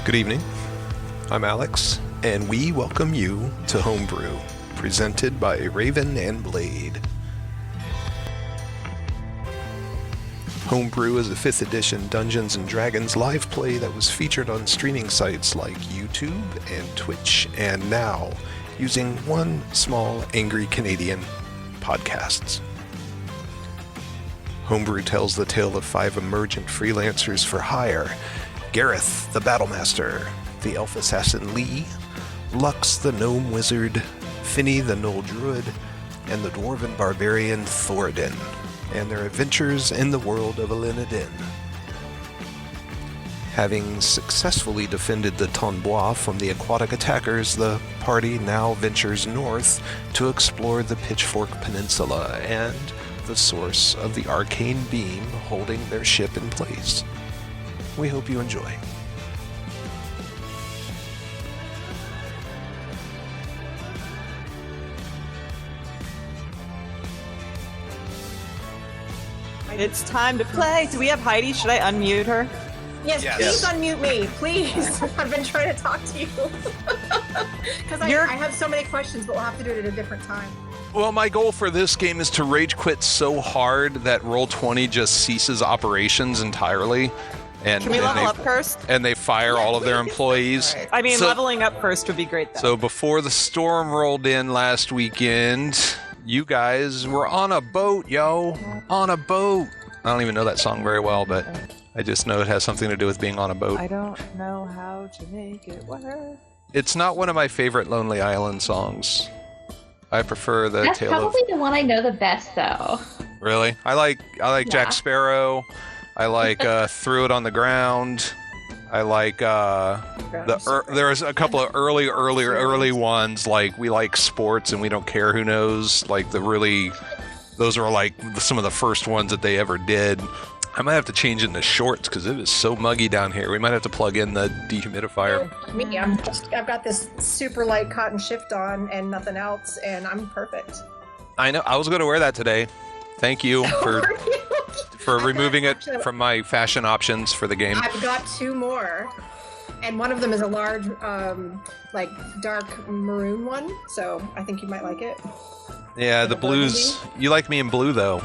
Good evening. I'm Alex, and we welcome you to Homebrew, presented by Raven and Blade. Homebrew is a 5th edition Dungeons & Dragons live play that was featured on streaming sites like YouTube and Twitch, and now using one small angry Canadian podcasts. Homebrew tells the tale of 5 emergent freelancers for hire: Gareth, the Battlemaster, the Elf Assassin Lee, Lux, the Gnome Wizard, Finny, the Gnoll Druid, and the Dwarven Barbarian Thoradin, and their adventures in the world of Alinadin. Having successfully defended the Tonn Boghe from the aquatic attackers, the party now ventures north to explore the Pitchfork Peninsula and the source of the arcane beam holding their ship in place. We hope you enjoy. It's time to play. Do we have Heidi? Should I unmute her? Yes, please unmute me, please. I've been trying to talk to you. Because I have so many questions, but we'll have to do it at a different time. Well, my goal for this game is to rage quit so hard that Roll20 just ceases operations entirely. And, Can we level up first? And they fire all of their employees. Right. I mean, leveling up first would be great, though. So before the storm rolled in last weekend, you guys were on a boat, yo. On a boat. I don't even know that song very well, but I just know it has something to do with being on a boat. I don't know how to make it work. It's not one of my favorite Lonely Island songs. I prefer the That's Tale probably of... the one I know the best, though. Really? I like Jack Sparrow. I like Threw It on the Ground. I like there's a couple of early ones, like We Like Sports and We Don't Care Who Knows. Like those are like some of the first ones that they ever did. I might have to change it into shorts because it is so muggy down here. We might have to plug in the dehumidifier. Me, I've got this super light cotton shift on and nothing else, and I'm perfect. I know. I was going to wear that today. Thank you for removing it from my fashion options for the game. I've got 2 more, and one of them is a large, like dark maroon one. So I think you might like it. Yeah, the blues. You like me in blue, though.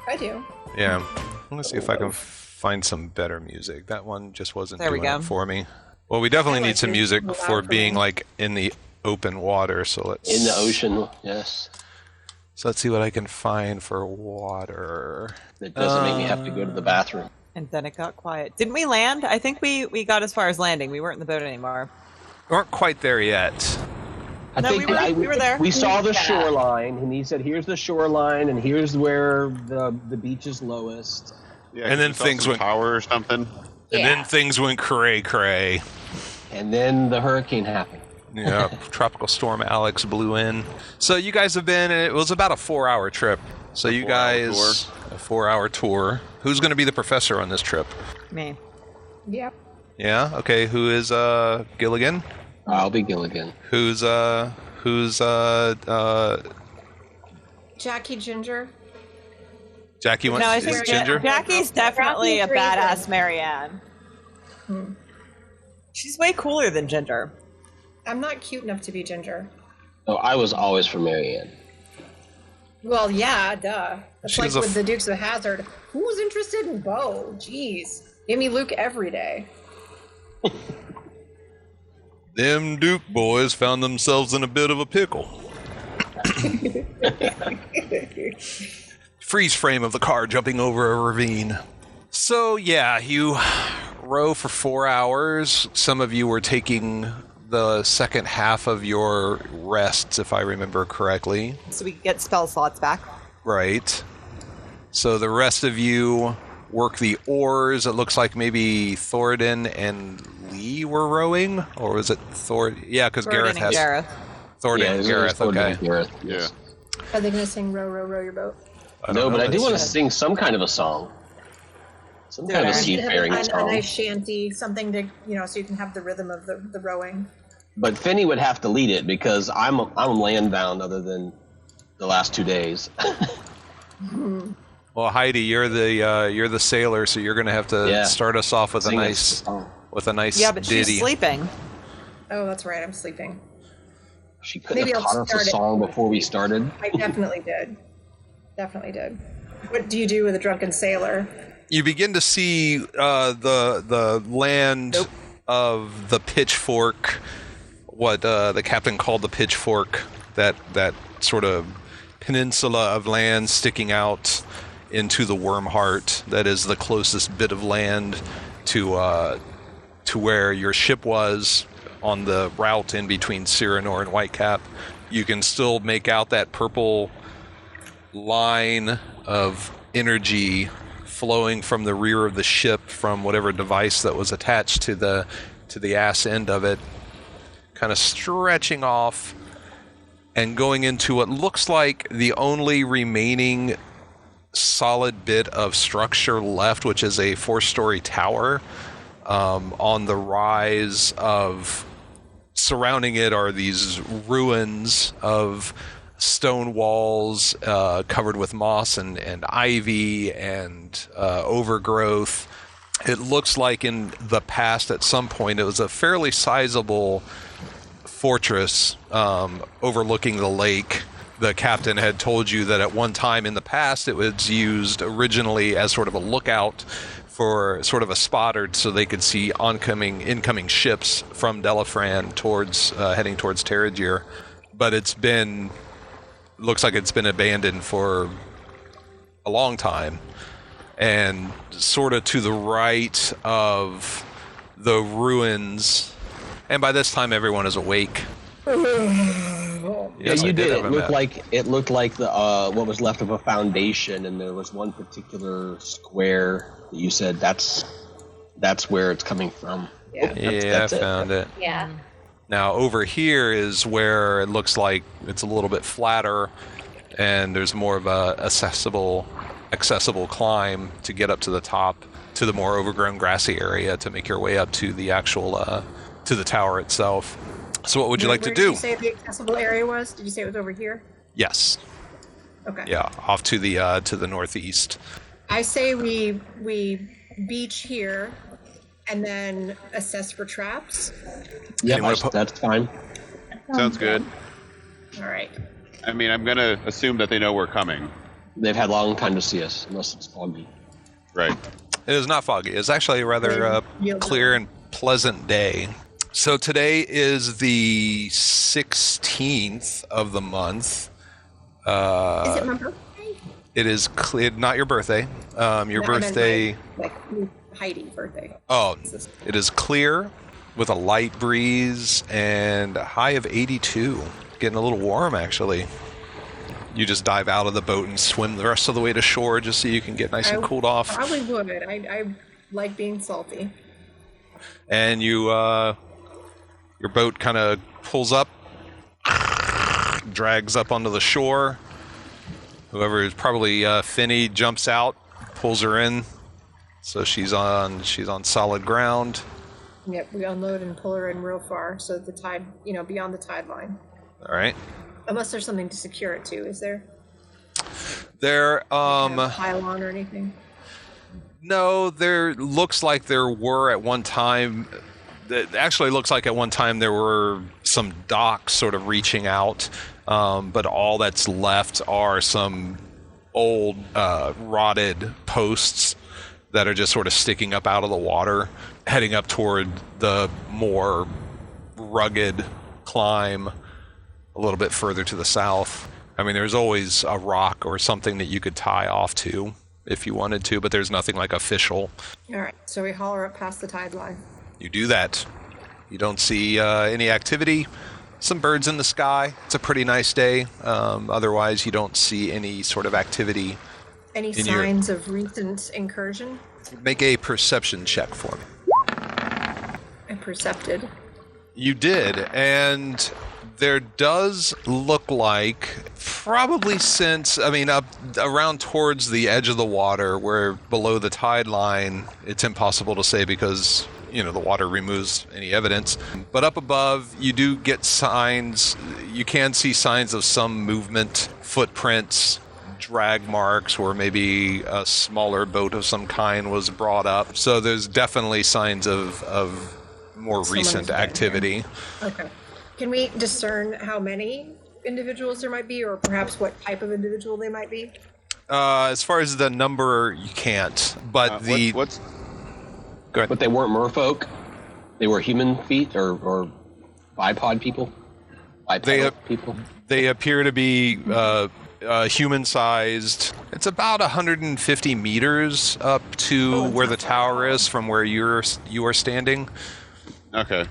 I do. Yeah. Let me see if I can find some better music. That one just wasn't doing it for me. Well, we definitely need some music for being like in the open water. So let's in the ocean. Yes. So let's see what I can find for water. It doesn't make me have to go to the bathroom. And then it got quiet. Didn't we land? I think we got as far as landing. We weren't in the boat anymore. We weren't quite there yet. We were there. We saw the shoreline, and he said, "Here's the shoreline, and here's where the beach is lowest." Yeah, and then things went power or something. And then things went cray. And then the hurricane happened. Yeah, Tropical Storm Alex blew in. So you guys have been. It was about a 4-hour trip. So you guys, a 4-hour tour. Who's going to be the professor on this trip? Me. Yep. Yeah. Okay. Who is Gilligan? I'll be Gilligan. Who's Jackie Ginger. Jackie wants I think Ginger? Jackie's definitely a badass Marianne. She's way cooler than Ginger. I'm not cute enough to be Ginger. Oh, I was always for Marianne. Well, yeah, duh. It's She's like with the Dukes of Hazzard. Who's interested in Bo? Jeez. Give me Luke every day. Them Duke boys found themselves in a bit of a pickle. Freeze frame of the car jumping over a ravine. So, yeah, you row for 4 hours. Some of you were taking the second half of your rests, if I remember correctly. So we get spell slots back. Right. So the rest of you work the oars. It looks like maybe Thoradin and Lee were rowing, or was it Thor? Yeah, because Gareth has Thoradin and Gareth. Okay. Gareth, yes. Are they going to sing "Row, row, row your boat"? No, but I do want to sing some kind of a song. Some kind of seafaring song. A nice shanty, something to so you can have the rhythm of the rowing. But Finny would have to lead it because I'm land bound other than the last 2 days. Well, Heidi, you're the sailor, so you're going to have to start us off with a nice with a nice Yeah, but ditty. she's sleeping. Oh, that's right. I'm sleeping. She couldn't Maybe have I'll taught us a start it. song before we started. I definitely did. Definitely did. What do you do with a drunken sailor? You begin to see the land of the Pitchfork, what the captain called the Pitchfork, that sort of peninsula of land sticking out into the Wormheart. That is the closest bit of land to where your ship was on the route in between Cyrano and Whitecap. You can still make out that purple line of energy flowing from the rear of the ship from whatever device that was attached to the ass end of it, kind of stretching off and going into what looks like the only remaining solid bit of structure left, which is a 4-story tower. On the rise of surrounding it are these ruins of stone walls covered with moss and ivy and overgrowth. It looks like in the past at some point it was a fairly sizable fortress overlooking the lake. The captain had told you that at one time in the past it was used originally as sort of a lookout for sort of a spotter so they could see incoming ships from Delafran towards heading towards Terrigier. But looks like it's been abandoned for a long time. And sort of to the right of the ruins, and by this time everyone is awake. Yes, you did. It looked like the what was left of a foundation, and there was one particular square that you said that's where it's coming from. Yeah, I found it. Yeah. Now over here is where it looks like it's a little bit flatter, and there's more of a accessible climb to get up to the top, to the more overgrown grassy area to make your way up to the actual to the tower itself. So what would you like to do? Did you say the accessible area was? Did you say it was over here? Yes. Okay. Yeah, off to the northeast. I say we beach here and then assess for traps. Yeah, that's fine. Sounds good. All right. I mean, I'm going to assume that they know we're coming. They've had a long time to see us, unless it's foggy. Right. It is not foggy. It's actually a rather clear and pleasant day. So today is the 16th of the month. Is it my birthday? It is not your birthday. Your birthday. Like Heidi's birthday. Oh, it is clear with a light breeze and a high of 82. Getting a little warm, actually. You just dive out of the boat and swim the rest of the way to shore just so you can get nice and cooled off. Probably would. I like being salty. And your boat kind of pulls up, drags up onto the shore. Whoever is probably Finny jumps out, pulls her in, so she's on solid ground. Yep, we unload and pull her in real far, so the tide, beyond the tide line. All right. Unless there's something to secure it to, is there? There, Like a pylon or anything? No, there looks like there were at one time. It actually looks like at one time there were some docks sort of reaching out, but all that's left are some old rotted posts that are just sort of sticking up out of the water, heading up toward the more rugged climb a little bit further to the south. I mean, there's always a rock or something that you could tie off to if you wanted to, but there's nothing like official. All right, so we haul her up past the tide line. You do that. You don't see any activity. Some birds in the sky. It's a pretty nice day. Otherwise, you don't see any sort of activity. Any signs of recent incursion? Make a perception check for me. I percepted. You did, and there does look like, probably since, up around towards the edge of the water, where below the tide line, it's impossible to say because, the water removes any evidence. But up above, you do get signs, you can see signs of some movement, footprints, drag marks where maybe a smaller boat of some kind was brought up. So there's definitely signs of more recent activity. Okay. Can we discern how many individuals there might be, or perhaps what type of individual they might be? As far as the number, you can't. But what's Go ahead. But they weren't merfolk. They were human feet or bipod people. Bipedal people. They appear to be human-sized. It's about 150 meters up to where the tower is from where you are standing. Okay.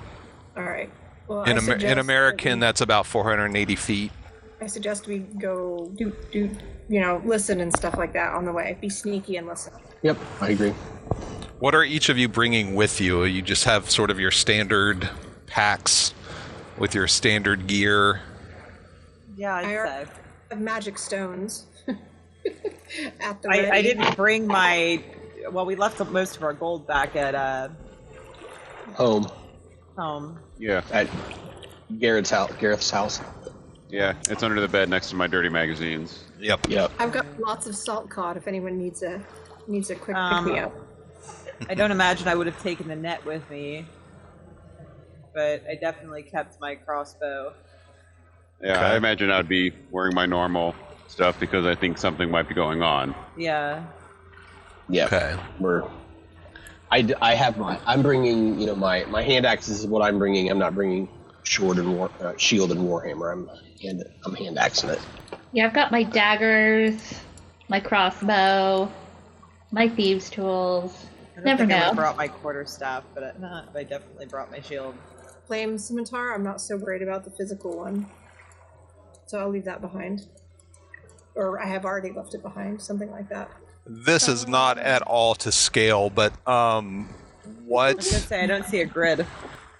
All right. Well, In American, that's about 480 feet. I suggest we go do listen and stuff like that on the way. Be sneaky and listen. Yep, I agree. What are each of you bringing with you? You just have sort of your standard packs with your standard gear. Yeah, I'd say. Have magic stones. At the I didn't bring my. Well, we left most of our gold back at Home. Yeah. At Gareth's house. Yeah. It's under the bed next to my dirty magazines. Yep. I've got lots of salt cod if anyone needs a quick pick me up. I don't imagine I would have taken the net with me, but I definitely kept my crossbow. Yeah, Okay. I imagine I'd be wearing my normal stuff because I think something might be going on. Yeah. Yeah. Okay. I'm bringing, my hand axe is what I'm bringing. I'm not bringing shield and warhammer. I'm hand axing it. Yeah, I've got my daggers, my crossbow, my thieves' tools. I don't Never think I know. would've brought my quarterstaff, but I definitely brought my shield. Flame scimitar, I'm not so worried about the physical one. So I'll leave that behind. Or I have already left it behind, something like that. This is not at all to scale, but I was what? gonna say I don't see a grid.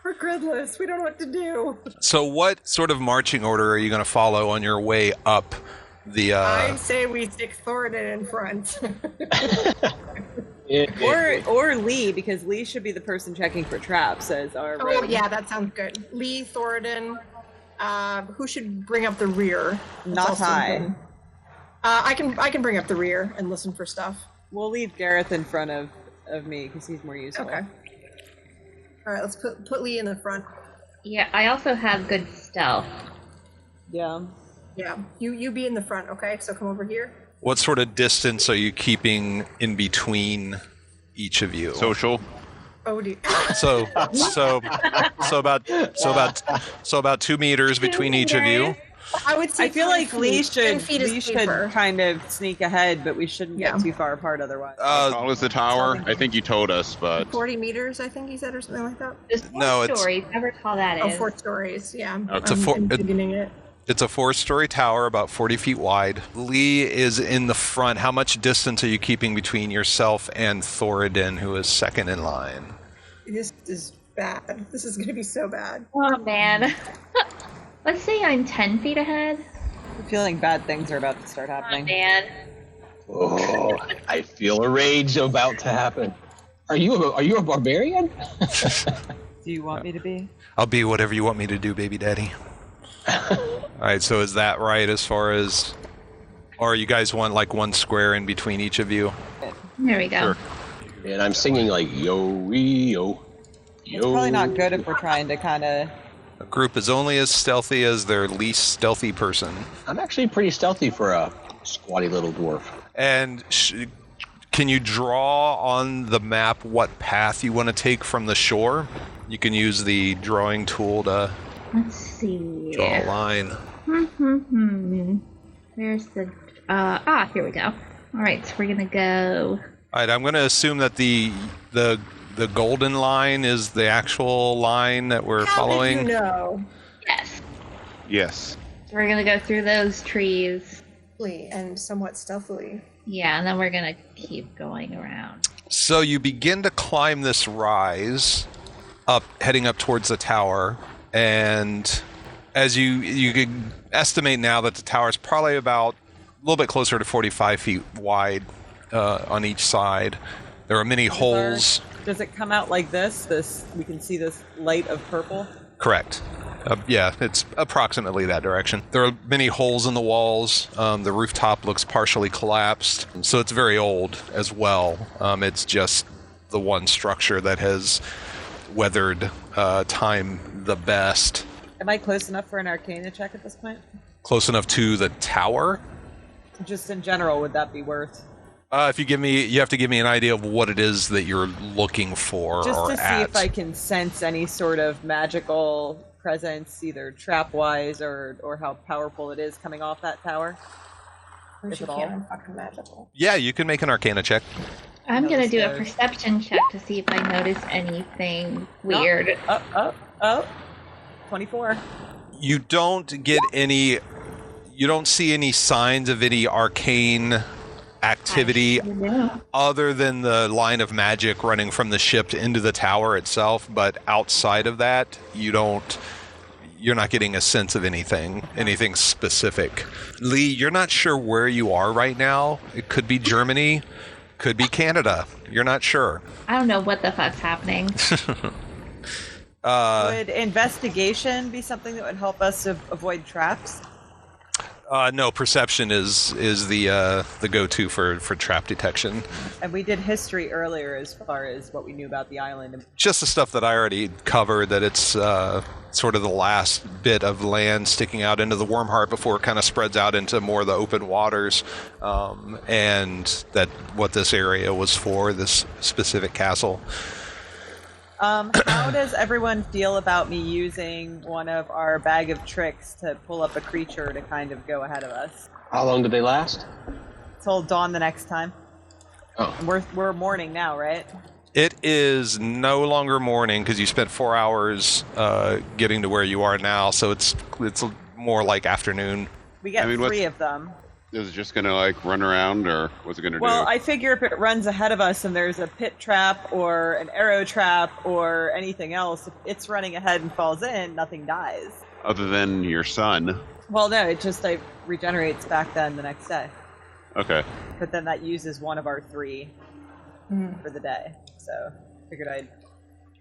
We're gridless, we don't know what to do. So what sort of marching order are you going to follow on your way up the? I say we stick Thoradin in front. Or Lee, because Lee should be the person checking for traps as our Oh road. yeah, that sounds good. Lee, Thoradin, who should bring up the rear? That's Not also I. important. I can bring up the rear and listen for stuff. We'll leave Gareth in front of me because he's more useful. Okay. All right, let's put Lee in the front. Yeah, I also have good stealth. Yeah. Yeah, you be in the front, okay? So come over here. What sort of distance are you keeping in between each of you? Social. Oh, dear. So about 2 meters between each of you. I would say I feel 10 like Lee feet. 10 should feet is safer. kind of sneak ahead, but we shouldn't Yeah. get too far apart otherwise. How tall is the tower? I think you told us, but 40 meters, I think he said, or something like that. There's 4 No, it's- stories, however tall that Oh, is. 4 stories, yeah. It's a I'm four- beginning it. It's a 4-story tower, about 40 feet wide. Lee is in the front. How much distance are you keeping between yourself and Thoradin, who is second in line? This is bad. This is going to be so bad. Oh man. Let's say I'm 10 feet ahead. I'm feeling bad things are about to start Oh happening. man. Oh, I feel a rage about to happen. Are you a barbarian? Do you want me to be? I'll be whatever you want me to do, baby daddy. All right, so is that right as far as... Or you guys want like 1 square in between each of you? There we go. Sure. And I'm singing like yo. It's probably not good if we're trying to kind of... A group is only as stealthy as their least stealthy person. I'm actually pretty stealthy for a squatty little dwarf. And can you draw on the map what path you want to take from the shore? You can use the drawing tool to Let's see. draw a line. Where's the here we go. Alright, so we're gonna go. All right, I'm going to assume that the golden line is the actual line that we're How following. did you know? Yes. yes. So we're gonna go through those trees. And somewhat stealthily. Yeah, and then we're gonna keep going around. So you begin to climb this rise up, heading up towards the tower, and as you can estimate now that the tower is probably about a little bit closer to 45 feet wide on each side. There are many holes. Does it come out like this? We can see this light of purple. Correct. Yeah, it's approximately that direction. There are many holes in the walls. The rooftop looks partially collapsed, so it's very old as well. It's just the one structure that has weathered time the best. Am I close enough for an arcana check at this point? Close enough to the tower? Just in general, would that be worth? If you have to give me an idea of what it is that you're looking for. Just or to see at. if I can sense any sort of magical presence, either trap-wise or how powerful it is coming off that tower. Which you can't. I'm fucking magical. Yeah, you can make an arcana check. I'm gonna do a perception check to see if I notice anything weird. 24. You don't see any signs of any arcane activity other than the line of magic running from the ship into the tower itself, but outside of that, you're not getting a sense of anything specific. Lee, you're not sure where you are right now. It could be Germany, could be Canada. You're not sure. I don't know what the fuck's happening. Would investigation be something that would help us avoid traps? No, perception is the go-to for trap detection. And we did history earlier as far as what we knew about the island. Just the stuff that I already covered, that it's sort of the last bit of land sticking out into the Wormheart before it kind of spreads out into more of the open waters, and that what this area was for, this specific castle. How does everyone feel about me using one of our bag of tricks to pull up a creature to kind of go ahead of us? How long do they last? Till dawn the next time. Oh. And we're morning now, right? It is no longer morning because you spent 4 hours getting to where you are now, so it's more like afternoon. We get 3 of them. Is it just going to like run around, or what's it going to do? Well, I figure if it runs ahead of us and there's a pit trap or an arrow trap or anything else, if it's running ahead and falls in, nothing dies. Other than your son. Well, no, it just regenerates back then the next day. Okay. But then that uses one of our 3 for the day. So figured I'd...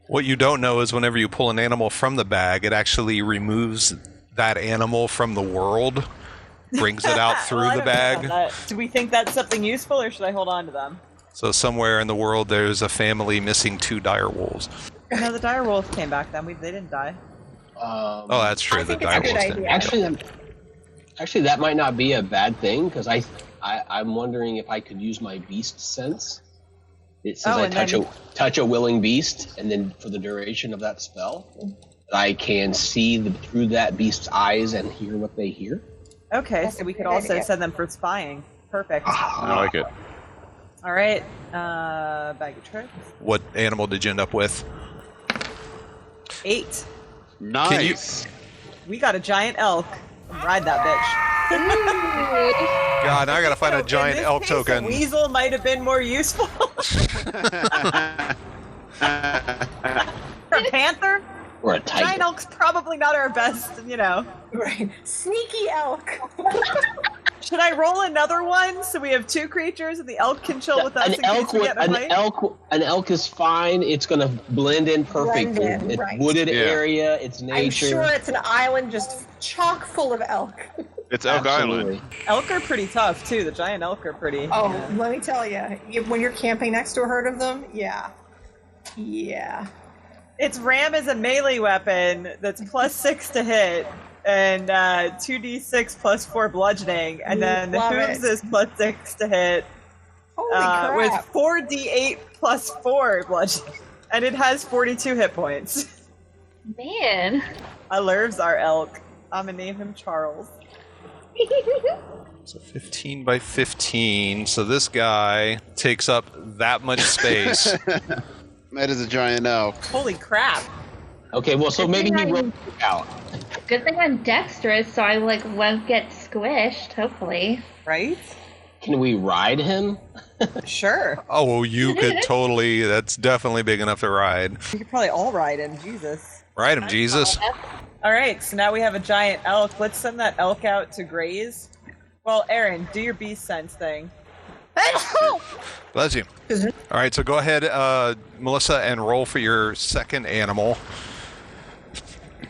What you don't know is whenever you pull an animal from the bag, it actually removes that animal from the world. Brings it out through the bag. Do we think that's something useful, or should I hold on to them? So somewhere in the world, there's a family missing 2 dire wolves. No, the dire wolves came back then. They didn't die. Oh, that's true. The dire wolves didn't. Actually, that might not be a bad thing, because I'm wondering if I could use my beast sense. It says touch a willing beast, and then for the duration of that spell, I can see through that beast's eyes and hear what they hear. Okay, so we could also send them for spying. Perfect. I like it. All right, bag of tricks. What animal did you end up with? 8. Nice. We got a giant elk. Ride that bitch. God, now I gotta find a giant elk token. A weasel might have been more useful. For a panther? Or a tiger. Giant elk's probably not our best, Right. Sneaky elk. Should I roll another one so we have 2 creatures and the elk can chill with us in case we get in a fight? An elk is fine. It's gonna blend in perfectly. It's right. wooded area. It's nature. I'm sure it's an island just chock full of elk. It's Elk Absolutely. Island. Elk are pretty tough too. The giant elk are pretty. Oh, let me tell you, when you're camping next to a herd of them, yeah. Its ram is a melee weapon that's +6 to hit, and 2d6 +4 bludgeoning, and then the hooves is +6 to hit, with 4d8 +4 bludgeoning, and it has 42 hit points. Man. I loves our elk. I'm gonna name him Charles. So 15 by 15. So this guy takes up that much space. That is a giant elk. Holy crap! Okay, well, so maybe he will out. Good thing I'm dexterous, so I won't get squished. Hopefully. Right? Can we ride him? Sure. Oh, well, you could totally. That's definitely big enough to ride. We could probably all ride him. Jesus. Ride him, Jesus. All right, so now we have a giant elk. Let's send that elk out to graze. Well, Aaron, do your beast sense thing. Bless you. All right, so go ahead, Melissa, and roll for your second animal.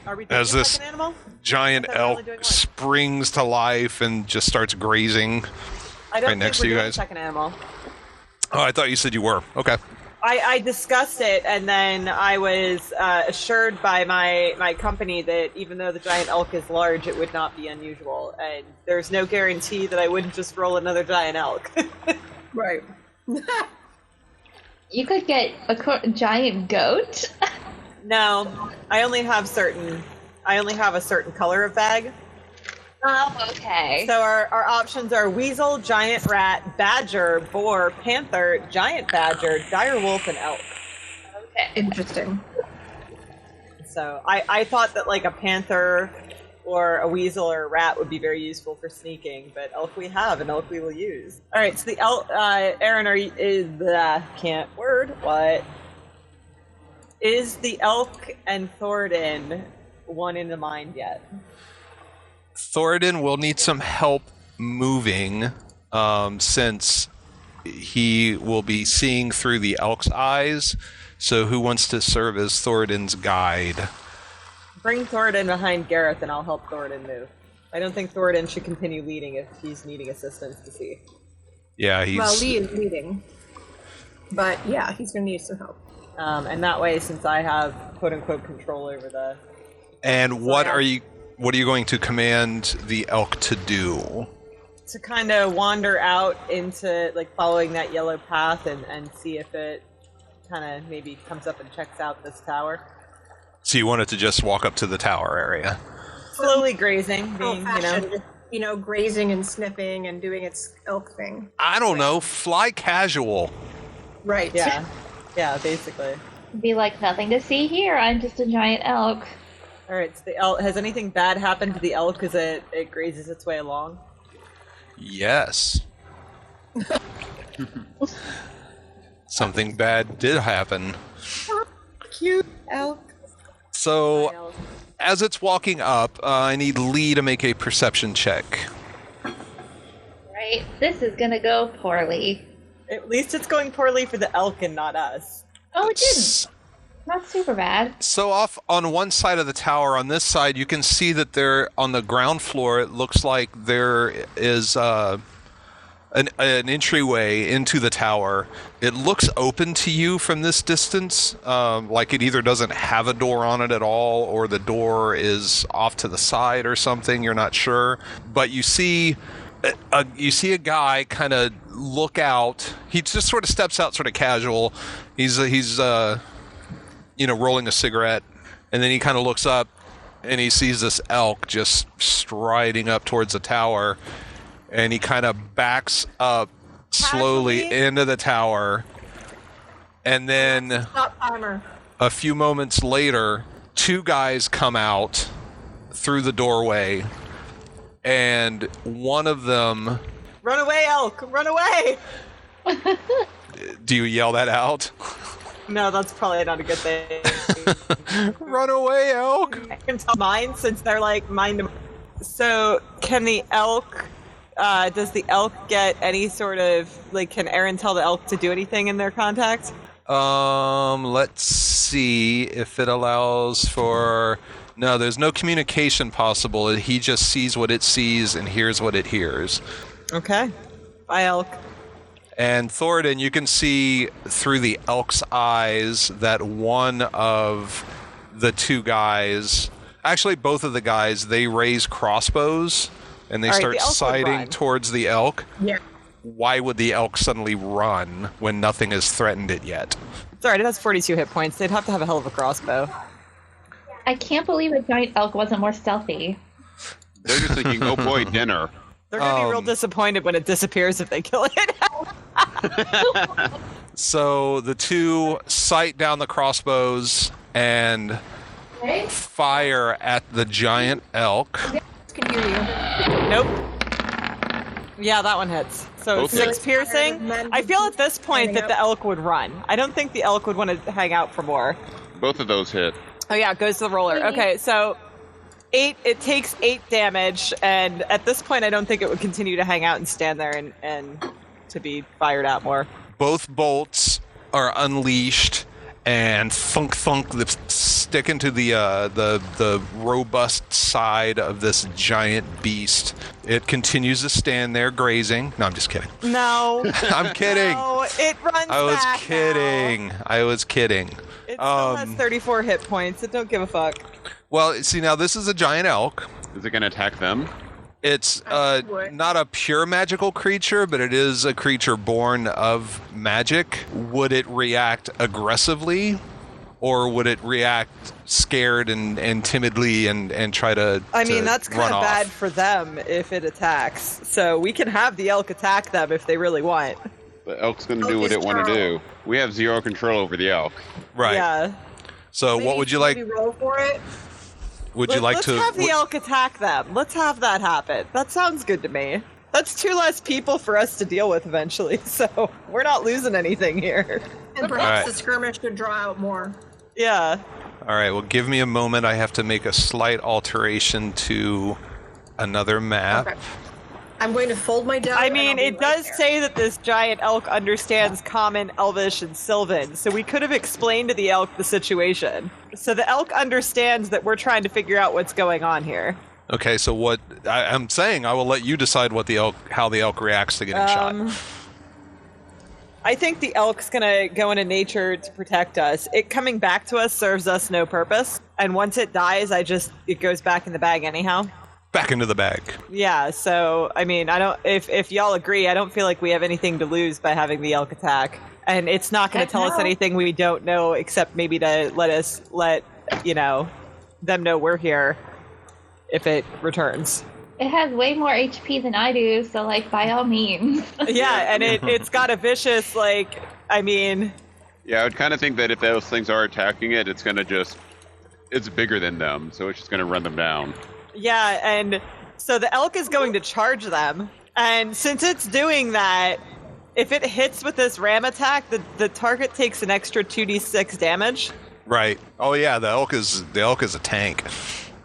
Are we doing as a this second animal? giant elk springs to life and just starts grazing right next to you guys. Second animal. Oh, I thought you said you were. Okay. I discussed it, and then I was assured by my company that even though the giant elk is large, it would not be unusual. And there's no guarantee that I wouldn't just roll another giant elk. Right. You could get a giant goat. No, I only have a certain color of bag. Oh, okay. So our options are weasel, giant rat, badger, boar, panther, giant badger, dire wolf, and elk. Okay. Interesting. So I thought that like a panther or a weasel or a rat would be very useful for sneaking, but elk we have and elk we will use. All right, so the elk, Aaron, is the elk and Thoradin one in the mind yet? Thoradin will need some help moving, since he will be seeing through the elk's eyes. So who wants to serve as Thoradin's guide? Bring Thoradin behind Gareth and I'll help Thoradin move. I don't think Thoradin should continue leading if he's needing assistance to see. Yeah, he's... Well, Lee is leading. But yeah, he's going to need some help. And that way, since I have quote-unquote control over the... And what are you going to command the elk to do? To kind of wander out into, like, following that yellow path and see if it kind of maybe comes up and checks out this tower. So you want it to just walk up to the tower area? Slowly grazing, being, grazing and sniffing and doing its elk thing. I don't know, fly casual. Right. Yeah. Yeah, basically. Be like, nothing to see here, I'm just a giant elk. Alright, so the elk, has anything bad happened to the elk as it grazes its way along? Yes. Something bad did happen. Cute elk. So, as it's walking up, I need Lee to make a perception check. Right, this is gonna go poorly. At least it's going poorly for the elk and not us. Oh, it didn't. Not super bad. So off on one side of the tower, on this side, you can see that there, on the ground floor, it looks like there is an entryway into the tower. It looks open to you from this distance, like it either doesn't have a door on it at all, or the door is off to the side or something. You're not sure, but you see a guy kind of look out. He just sort of steps out, sort of casual. He's rolling a cigarette, and then he kind of looks up, and he sees this elk just striding up towards the tower, and he kind of backs up slowly into the tower, and then a few moments later, two guys come out through the doorway, and one of them... Run away, elk! Run away! Do you yell that out? No, that's probably not a good thing. Run away, elk! I can tell mine since they're like mind to... So, can the elk... does the elk get any sort of... Like, can Aaron tell the elk to do anything in their contact? Let's see if it allows for... No, there's no communication possible. He just sees what it sees and hears what it hears. Okay. Bye, elk. And Thoradin, you can see through the elk's eyes that one of the two guys, actually both of the guys, they raise crossbows and they start sighting towards the elk. Yeah. Why would the elk suddenly run when nothing has threatened it yet? It's alright, it has 42 hit points. They'd have to have a hell of a crossbow. I can't believe a giant elk wasn't more stealthy. They're just thinking, oh boy, dinner. They're going to be real disappointed when it disappears if they kill it. So the two sight down the crossbows and fire at the giant elk. Can hear you. Nope. Yeah, that one hits. So 6 piercing. I feel at this point that the elk would run. I don't think the elk would want to hang out for more. Both of those hit. Oh yeah, it goes to the roller. Okay, so 8. It takes 8 damage, and at this point, I don't think it would continue to hang out and stand there and to be fired out more. Both bolts are unleashed, and thunk thunk, the stick into the robust side of this giant beast. It continues to stand there grazing. No, I'm just kidding. No. I'm kidding. No, it runs I was back kidding. now. I was kidding. It still has 34 hit points. It don't give a fuck. Well, see, now this is a giant elk. Is it going to attack them? It's not a pure magical creature, but it is a creature born of magic. Would it react aggressively, or would it react scared and timidly and try to I mean, that's kind of off? bad for them if it attacks. So we can have the elk attack them if they really want. The elk's going to do what it want to do. We have zero control over the elk. Right. Yeah. So what would you like? Maybe roll for it. Would you like let's to? have the elk attack them. Let's have that happen. That sounds good to me. That's 2 less people for us to deal with eventually, so we're not losing anything here. And perhaps the skirmish should draw out more. Yeah. All right. Well, give me a moment. I have to make a slight alteration to another map. Okay. I'm going to fold my die. I mean, it does say that this giant elk understands Common, Elvish, and Sylvan, so we could have explained to the elk the situation. So the elk understands that we're trying to figure out what's going on here. Okay. So what I'm saying, I will let you decide how the elk reacts to getting shot. I think the elk's gonna go into nature to protect us. It coming back to us serves us no purpose, and once it dies, it goes back in the bag anyhow. Back into the bag. Yeah, so I mean, if y'all agree, I don't feel like we have anything to lose by having the elk attack, and it's not going to tell us anything we don't know, except maybe to let them know we're here if it returns. It has way more HP than I do, so like by all means. Yeah, and it's got a vicious Yeah, I would kind of think that if those things are attacking it, it's going to it's bigger than them, so it's just going to run them down. Yeah, and so the elk is going to charge them. And since it's doing that, if it hits with this ram attack, the target takes an extra 2d6 damage. Right. Oh yeah, the elk is a tank.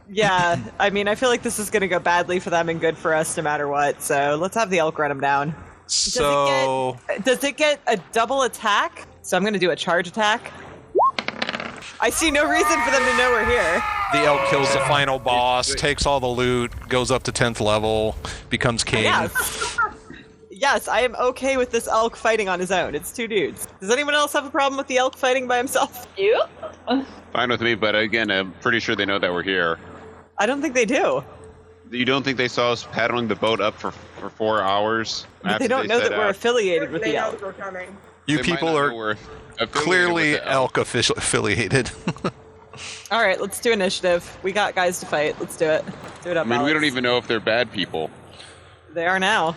Yeah, I mean, I feel like this is going to go badly for them and good for us no matter what. So let's have the elk run them down. So does it get a double attack? So I'm going to do a charge attack. I see no reason for them to know we're here. the elk kills the final boss, takes all the loot, goes up to 10th level, becomes king. Yes. Yes, I am okay with this elk fighting on his own. It's two dudes. Does anyone else have a problem with the elk fighting by himself? You? Fine with me, but again, I'm pretty sure they know that we're here. I don't think they do. You don't think they saw us paddling the boat up for 4 hours? But they don't know that we're affiliated with the elk. You people are clearly elk affiliated. All right, let's do initiative. We got guys to fight. Let's do it. Do it up, I mean, we Alex. don't even know if they're bad people. They are now.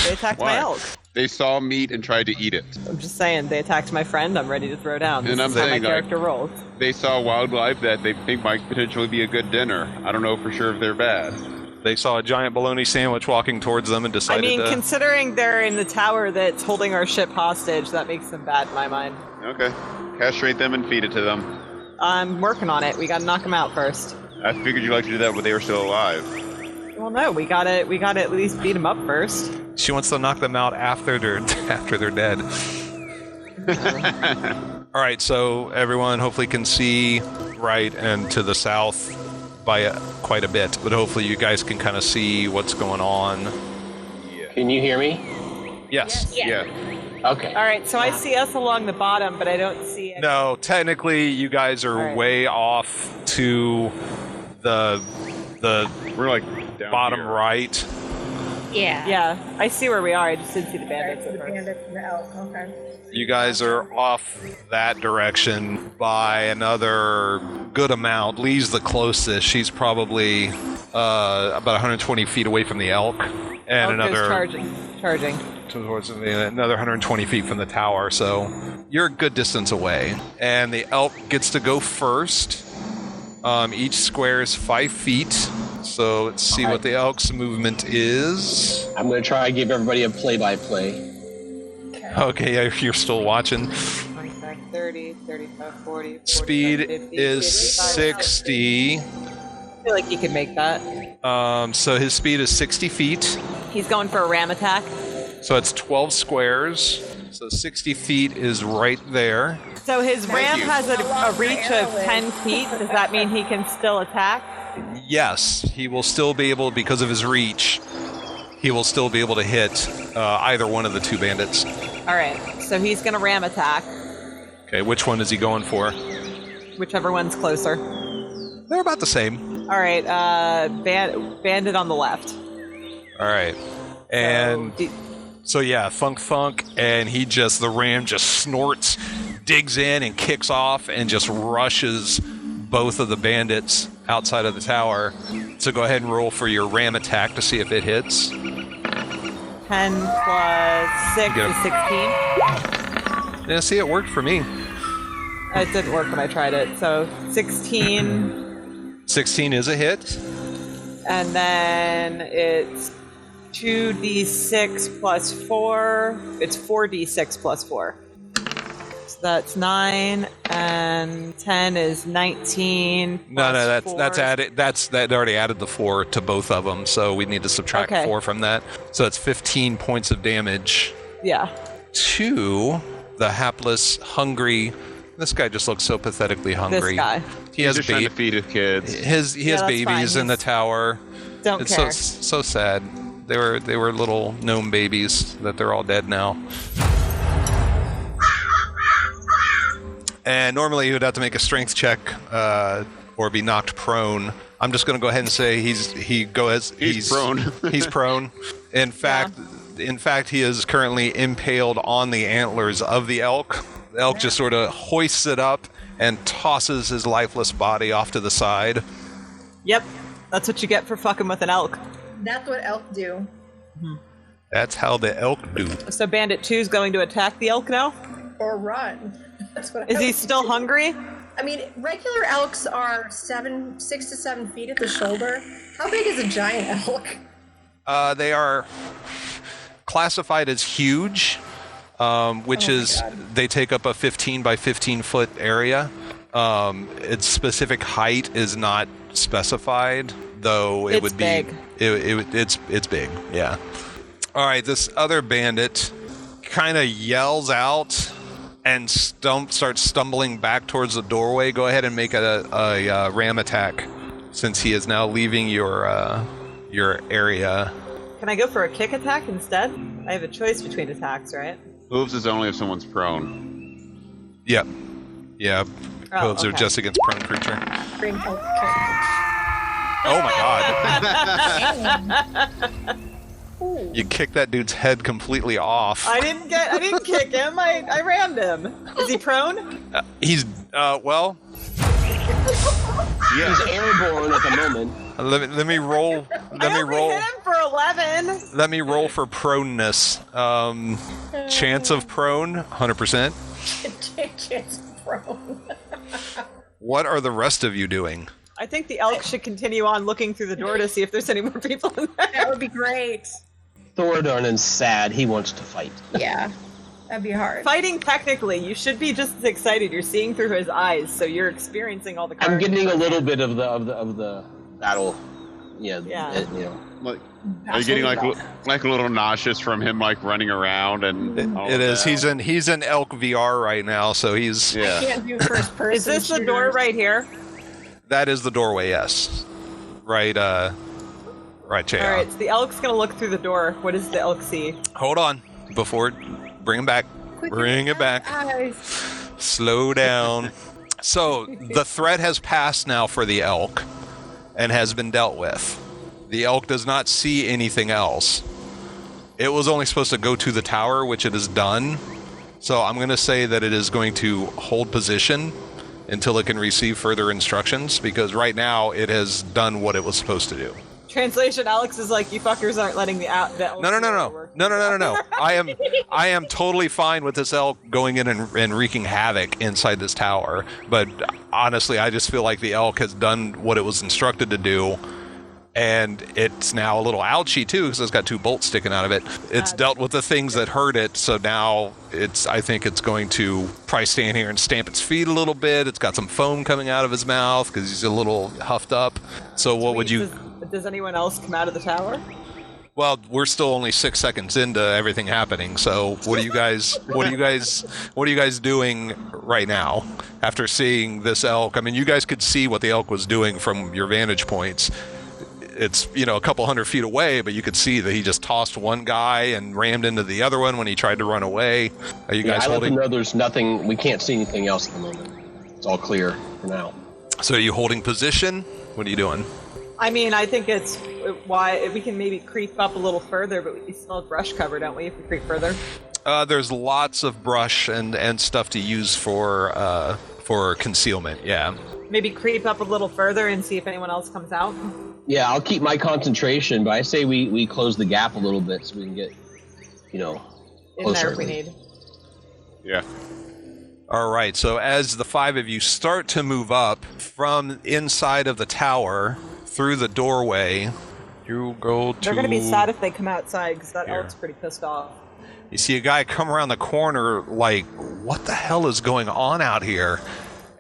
They attacked my elk. They saw meat and tried to eat it. I'm just saying, they attacked my friend. I'm ready to throw down. This And I'm is how my saying, character rolls. They saw wildlife that they think might potentially be a good dinner. I don't know for sure if they're bad. They saw a giant bologna sandwich walking towards them and decided to... considering they're in the tower that's holding our ship hostage, that makes them bad in my mind. Okay. Castrate them and feed it to them. I'm working on it. We gotta knock them out first. I figured you'd like to do that when they were still alive. Well, no, we gotta at least beat them up first. She wants to knock them out after they're dead. All right, so everyone hopefully can see right and to the south by quite a bit, but hopefully you guys can kind of see what's going on. Yeah. Can you hear me? Yes. Yeah. Okay. All right, so I see us along the bottom, but I don't see any. No, technically you guys are way off to the We're like down bottom here. right. Yeah. Yeah, I see where we are. I just didn't see the bandits at The first. bandits and the elk. Okay. You guys are off that direction by another good amount. Lee's the closest. She's probably about 120 feet away from the elk, and Elk goes another charging. towards another 120 feet from the tower. So you're a good distance away, and the elk gets to go first. Each square is 5 feet. So let's see what the elk's movement is. I'm going to try and give everybody a play-by-play. Okay, yeah, you're still watching. 25, 30, 35, 40, 45, Speed 50, is 55, 60. I feel like he can make that. So his speed is 60 feet. He's going for a ram attack. So it's 12 squares. So 60 feet is right there. So his ram has a reach of 10 feet. Does that mean he can still attack? Yes, he will still be able, because of his reach, he will still be able to hit either one of the two bandits. All right, so he's going to ram attack. Okay, which one is he going for? Whichever one's closer. They're about the same. All right, bandit on the left. All right, and so yeah, Funk, and the ram just snorts, digs in and kicks off and just rushes both of the bandits outside of the tower. So go ahead and roll for your ram attack to see if it hits. 10 plus 6 is 16. Yeah, see, it worked for me. It didn't work when I tried it. So 16. 16 is a hit. And then it's 2d6 plus 4. It's 4d6 plus 4. So that's 9, and 10 is 19. No, that's added. That already added the 4 to both of them, so we need to subtract 4 from that. So it's 15 points of damage. Yeah. To the hapless, hungry. This guy just looks so pathetically hungry. This guy. He's just trying to feed his kids. He has babies in the tower. Don't care. It's so sad. They were little gnome babies that they're all dead now. And normally he would have to make a strength check or be knocked prone. I'm just going to go ahead and say he's prone. He's prone. In fact, he is currently impaled on the antlers of the elk. The elk just sort of hoists it up and tosses his lifeless body off to the side. Yep, that's what you get for fucking with an elk. That's what elk do. That's how the elk do. So Bandit 2 is going to attack the elk now? Or run. That's what Is he still hungry? I mean, regular elks are 6 to 7 feet at the shoulder. How big is a giant elk? They are classified as huge, which they take up a 15 by 15 foot area. Its specific height is not specified, though it would be big. It's big, yeah. All right, this other bandit kind of yells out and starts stumbling back towards the doorway. Go ahead and make a ram attack, since he is now leaving your area. Can I go for a kick attack instead? I have a choice between attacks, right? Hooves is only if someone's prone. Yep. Yeah. Hooves are just against prone creature. Oh my god. You kicked that dude's head completely off. I didn't kick him. I rammed him. Is he prone? He's well. Yeah. He's airborne at the moment. Let me roll. Let me roll. Hit him for 11. Let me roll for proneness. Chance of prone, 100%. Chance of prone. What are the rest of you doing? I think the elk should continue on looking through the door to see if there's any more people in there. That would be great. Thoradorn's sad. He wants to fight. Yeah, that'd be hard. Fighting, technically, you should be just as excited. You're seeing through his eyes, so you're experiencing all the. I'm getting a little bit of the battle. Yeah. You know. Like, are you getting like a little nauseous from him like running around and? It is. That? He's in elk VR right now, so he's. Yeah. I can't do first person. Is this the door right here? That is the doorway. Yes. Right. Right, Jay. All right, so the elk's gonna look through the door. What does the elk see? Hold on. Bring him back. Bring it back. Slow down. So the threat has passed now for the elk and has been dealt with. The elk does not see anything else. It was only supposed to go to the tower, which it has done. So I'm going to say that it is going to hold position until it can receive further instructions, because right now it has done what it was supposed to do. Translation: Alex is like, you fuckers aren't letting the elk. No. I am totally fine with this elk going in and wreaking havoc inside this tower. But honestly, I just feel like the elk has done what it was instructed to do, and it's now a little ouchy too, because it's got 2 bolts sticking out of it. It's dealt with the things that hurt it, so now I think it's going to probably stand here and stamp its feet a little bit. It's got some foam coming out of his mouth because he's a little huffed up. So what would you? Does anyone else come out of the tower? Well, we're still only 6 seconds into everything happening. So, what are you guys doing right now after seeing this elk? I mean, you guys could see what the elk was doing from your vantage points. It's, a couple hundred feet away, but you could see that he just tossed one guy and rammed into the other one when he tried to run away. Are you guys holding? I let them know there's nothing. We can't see anything else at the moment. It's all clear for now. So, are you holding position? What are you doing? I mean, I think it's why we can maybe creep up a little further, but we still have brush cover, don't we, if we creep further? There's lots of brush and stuff to use for concealment, yeah. Maybe creep up a little further and see if anyone else comes out? Yeah, I'll keep my concentration, but I say we close the gap a little bit so we can get, closer. In there if we need. Yeah. All right, so as the 5 of you start to move up from inside of the tower through the doorway, you go to... They're going to be sad if they come outside, because that Here. elk's pretty pissed off. You see a guy come around the corner like, what the hell is going on out here?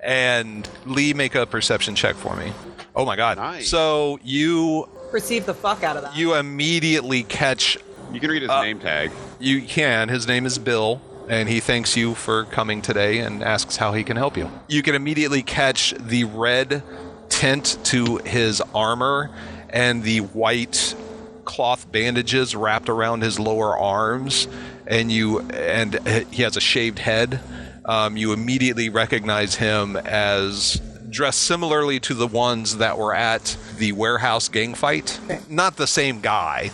And Lee, make a perception check for me. Oh my god. Nice. So you... Perceive the fuck out of that. You immediately catch... You can read his name tag. You can. His name is Bill, and he thanks you for coming today and asks how he can help you. You can immediately catch the red tint to his armor and the white cloth bandages wrapped around his lower arms, and he has a shaved head. You immediately recognize him as dressed similarly to the ones that were at the warehouse gang fight. Not the same guy,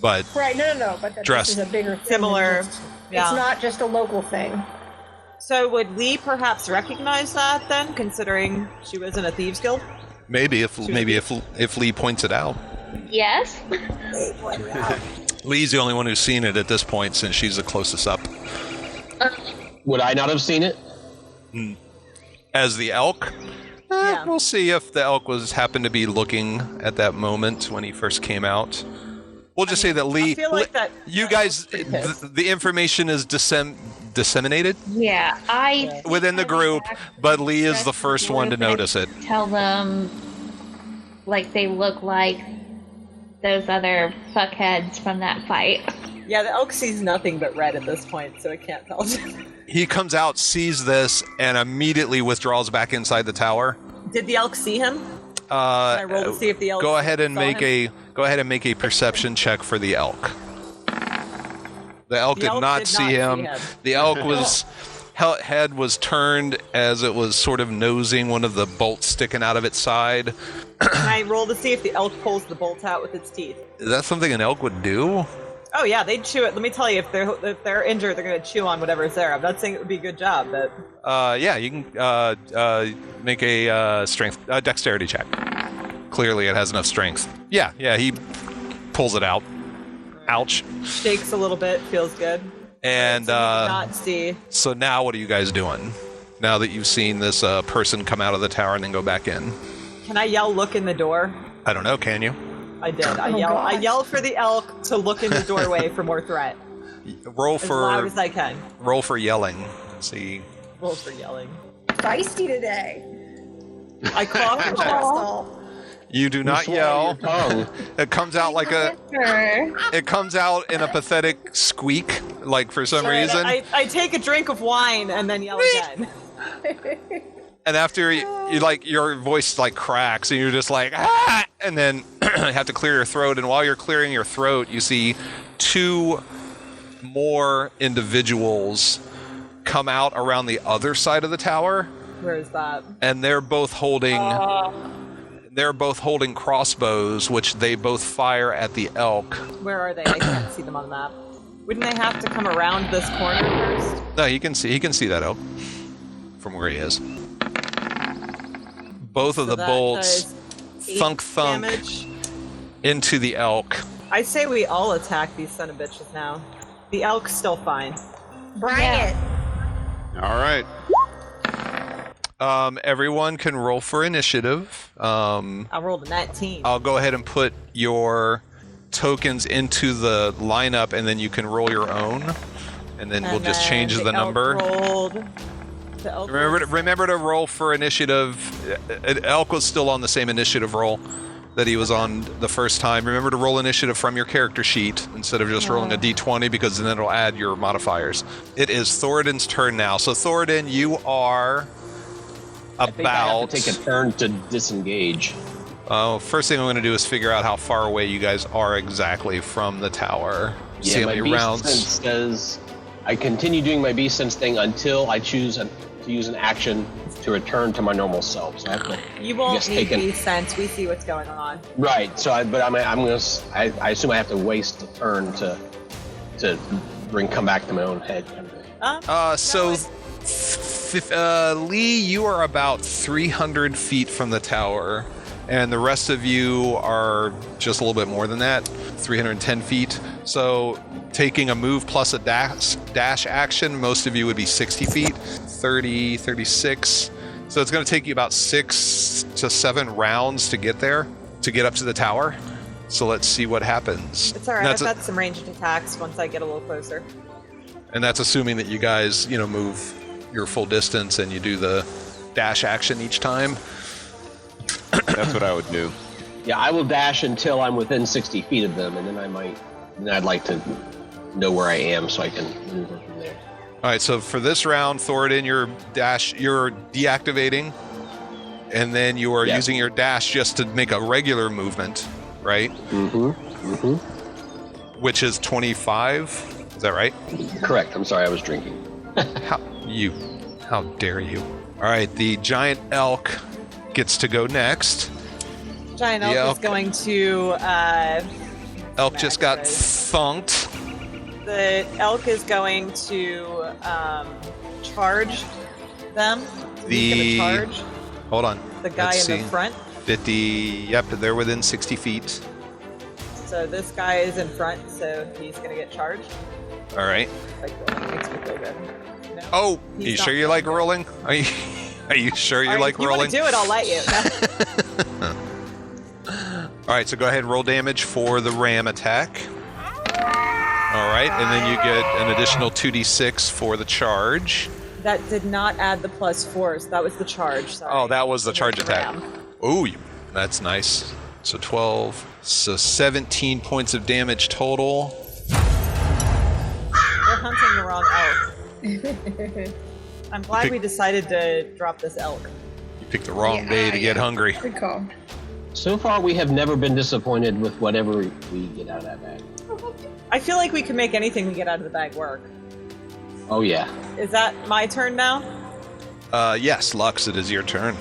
but Right, no, but this is a bigger thing. Similar, yeah. It's not just a local thing. So would Lee perhaps recognize that then, considering she was in a thieves guild? maybe if Lee points it out. Yes. Lee's the only one who's seen it at this point since she's the closest up. Would I not have seen it? As the elk? Yeah. We'll see if the elk happened to be looking at that moment when he first came out. We'll just say that Lee... I feel like that... You guys, the information is disseminated? Yeah, within the group, but Lee is the first one to notice it. Tell them, like, they look like those other fuckheads from that fight. Yeah, the elk sees nothing but red at this point, so it can't tell. He comes out, sees this, and immediately withdraws back inside the tower. Did the elk see him? Can I roll to see if the elk Go ahead and saw him? make a perception check for the elk. The elk did not see him. The elk head was turned as it was sort of nosing one of the bolts sticking out of its side. Can I roll to see if the elk pulls the bolt out with its teeth? Is that something an elk would do? Oh yeah, they'd chew it. Let me tell you, if they're injured, they're going to chew on whatever's there. I'm not saying it would be a good job, but... Yeah, you can make a dexterity check. Clearly it has enough strength. Yeah, he pulls it out. Ouch. Shakes a little bit, feels good. And so not see. So now what are you guys doing? Now that you've seen this person come out of the tower and then go back in. Can I yell, look in the door? I don't know, can you? I did. I yelled for the elk to look in the doorway for more threat. Roll for as loud as I can. Roll for yelling. See. Roll for yelling. Feisty today. I cough and check. You do not yell. It comes out like it comes out in a pathetic squeak, like for some reason. I take a drink of wine and then yell again. And after you like your voice like cracks and you're just like ah, and then you have to clear your throat. And while you're clearing your throat, you see 2 more individuals come out around the other side of the tower. Where is that? And they're both holding crossbows, which they both fire at the elk. Where are they? I can't see them on the map. Wouldn't they have to come around this corner first? No, he can see that elk from where he is. Both of the bolts thunk damage into the elk. I say we all attack these son of bitches now. The elk's still fine. Bring it. All right. Everyone can roll for initiative. I rolled a 19. I'll go ahead and put your tokens into the lineup, and then you can roll your own, and then we'll just change the number. Remember to roll for initiative. Elk was still on the same initiative roll. that he was on the first time. Remember to roll initiative from your character sheet instead of just rolling a d20, because then it'll add your modifiers. It is Thoradin's turn now. So Thoradin, you are about... I have to take a turn to disengage. First thing I'm going to do is figure out how far away you guys are exactly from the tower. Yeah, see how my many beast rounds. sense says I continue doing my beast sense thing until I choose to use an action to return to my normal self. So I have to, you won't need beast sense. We see what's going on. Right. So, I assume I have to waste a turn to come back to my own head. Lee, you are about 300 feet from the tower, and the rest of you are just a little bit more than that, 310 feet. So taking a move plus a dash action, most of you would be 60 feet, 30, 36. So it's going to take you about 6 to 7 rounds to get there, to get up to the tower. So let's see what happens. It's all right. I've got some ranged attacks once I get a little closer. And that's assuming that you guys, move your full distance and you do the dash action each time. That's what I would do. Yeah, I will dash until I'm within 60 feet of them, and then I'd like to know where I am so I can maneuver from there. All right, so for this round, Thoradin, you're deactivating, and then you are using your dash just to make a regular movement, right? Which is 25. Is that right? Correct. I'm sorry, I was drinking. How dare you? All right, the giant elk gets to go next. Giant elk is going to... elk just got thunked. The elk is going to charge them. He's going to charge. Hold on. The guy in the front. 50. Yep, they're within 60 feet. So this guy is in front, so he's going to get charged. All right. Makes me feel good. No, are you sure you like rolling? Are you sure you like rolling? If you want to do it, I'll let you. All right, so go ahead and roll damage for the ram attack. All right, and then you get an additional 2d6 for the charge. That did not add the +4, so that was the charge. Sorry. Oh, that was the charge attack. Ooh, that's nice. So 12. So 17 points of damage total. They're hunting the wrong elk. I'm glad we decided to drop this elk. You picked the wrong day to get hungry. Good call. So far, we have never been disappointed with whatever we get out of that bag. I feel like we can make anything we get out of the bag work. Oh, yeah. Is that my turn now? Yes, Lux, it is your turn.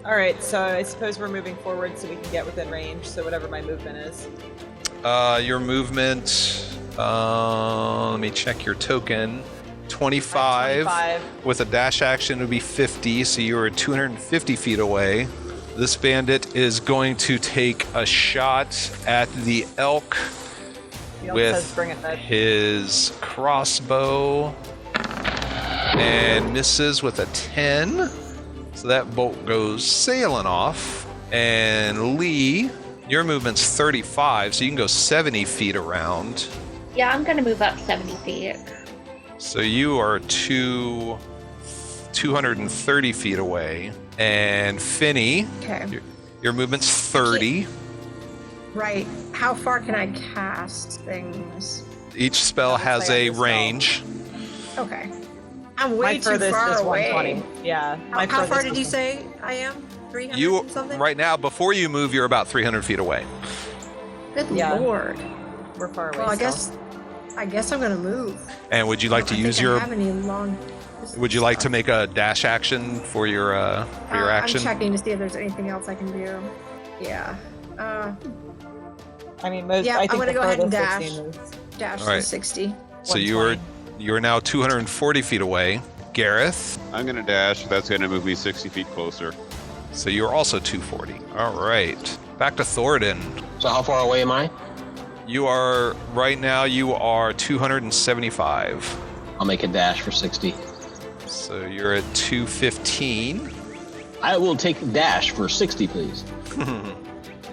All right, so I suppose we're moving forward so we can get within range, so whatever my movement is. Your movement, let me check your token. 25. With a dash action would be 50, so you are 250 feet away. This bandit is going to take a shot at the elk with his crossbow and misses with a 10. So that bolt goes sailing off. And Lee, your movement's 35, so you can go 70 feet around. Yeah, I'm going to move up 70 feet. So you are 230 feet away. And Finny, your movement's 30. Right. How far can I cast things? Each spell has a range. Okay. I'm way too far away. 120. Yeah. How far did you say I am? 300 something? Right now, before you move, you're about 300 feet away. Good lord. We're far away. Well, I guess I'm gonna move. And would you like to use your? Would you like to make a dash action for your action? I'm checking to see if there's anything else I can do. Yeah. I mean, I think I'm gonna go ahead and dash. Dash to 60. So you are now 240 feet away. Gareth. I'm gonna dash. That's gonna move me 60 feet closer. So you're also 240. All right. Back to Thoradin. So how far away am I? You are, right now, you are 275. I'll make a dash for 60. So you're at 215. I will take a dash for 60, please.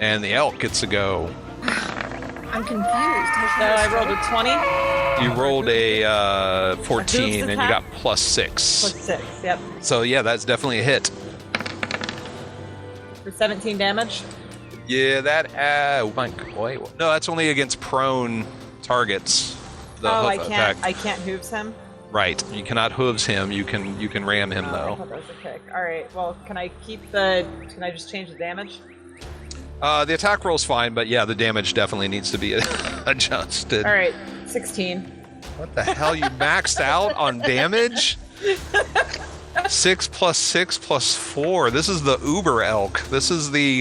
And the elk gets to go. I'm confused. So I rolled a 20. You rolled a 14, and you got +6. +6, yep. So yeah, that's definitely a hit. For 17 damage? Yeah, that. Oh my boy. No, that's only against prone targets. I can't hooves him. Right. You cannot hooves him. You can ram him though. I thought that was a kick. All right. Well, can I just change the damage? The attack roll's fine, but yeah, the damage definitely needs to be adjusted. All right. 16. What the hell? You maxed out on damage? 6 plus 6 plus 4. This is the Uber elk. This is the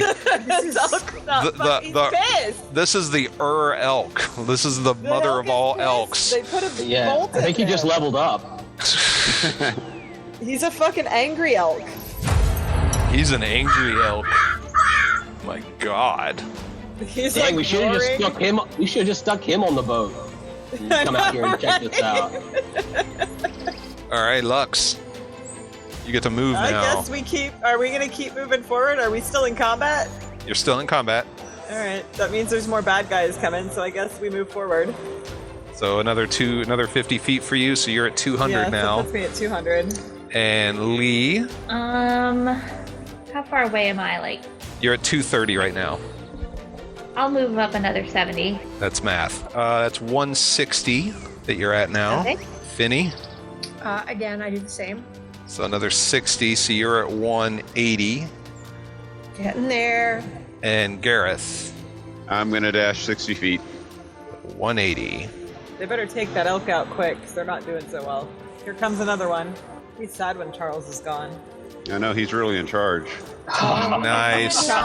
this is the elk. This is the mother of all elks. They put a bolt I think he just leveled up. He's a fucking angry elk. He's an angry elk. My God. He's Dang, like we should have just stuck him. We should have just stuck him on the boat. Come out here and check this out. All right, Lux. You get to move now. I guess we keep. Are we going to keep moving forward? Are we still in combat? You're still in combat. All right. That means there's more bad guys coming. So I guess we move forward. So another 50 feet for you. So you're at 200 now. So puts me at 200. And Lee. How far away am I? Like. You're at 230 right now. I'll move up another 70. That's math. That's 160 that you're at now. Okay. Finny. Again, I do the same. So another 60, so you're at 180. Getting there. And Gareth. I'm going to dash 60 feet. 180. They better take that elk out quick, because they're not doing so well. Here comes another one. He's sad when Charles is gone. I know, he's really in charge. Oh, nice. Nice.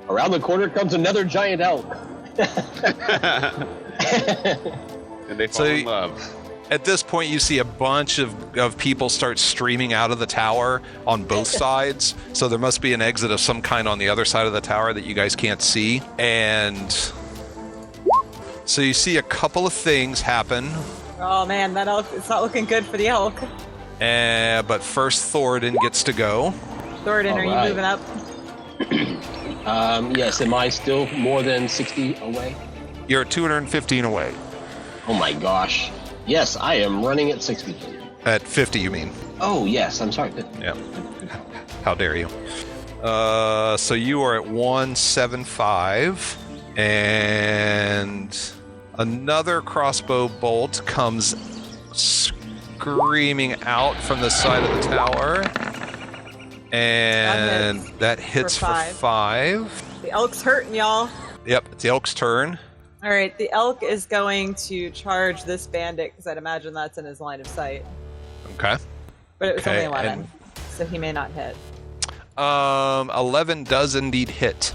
Around the corner comes another giant elk. And they fall in love. At this point, you see a bunch of people start streaming out of the tower on both sides. So there must be an exit of some kind on the other side of the tower that you guys can't see. And so you see a couple of things happen. Oh man, that elk, it's not looking good for the elk. But first, Thoradin gets to go. Thoradin, are you moving up? Yes, am I still more than 60 away? You're at 215 away. Oh my gosh. Yes, I am running at 60. At 50, you mean? Oh, yes, I'm sorry. Yeah. How dare you? So you are at 175. And another crossbow bolt comes screaming out from the side of the tower. And that hits for 5. The elk's hurting, y'all. Yep, it's the elk's turn. All right, the elk is going to charge this bandit because I'd imagine that's in his line of sight. Okay. But it was only 11, so he may not hit. 11 does indeed hit.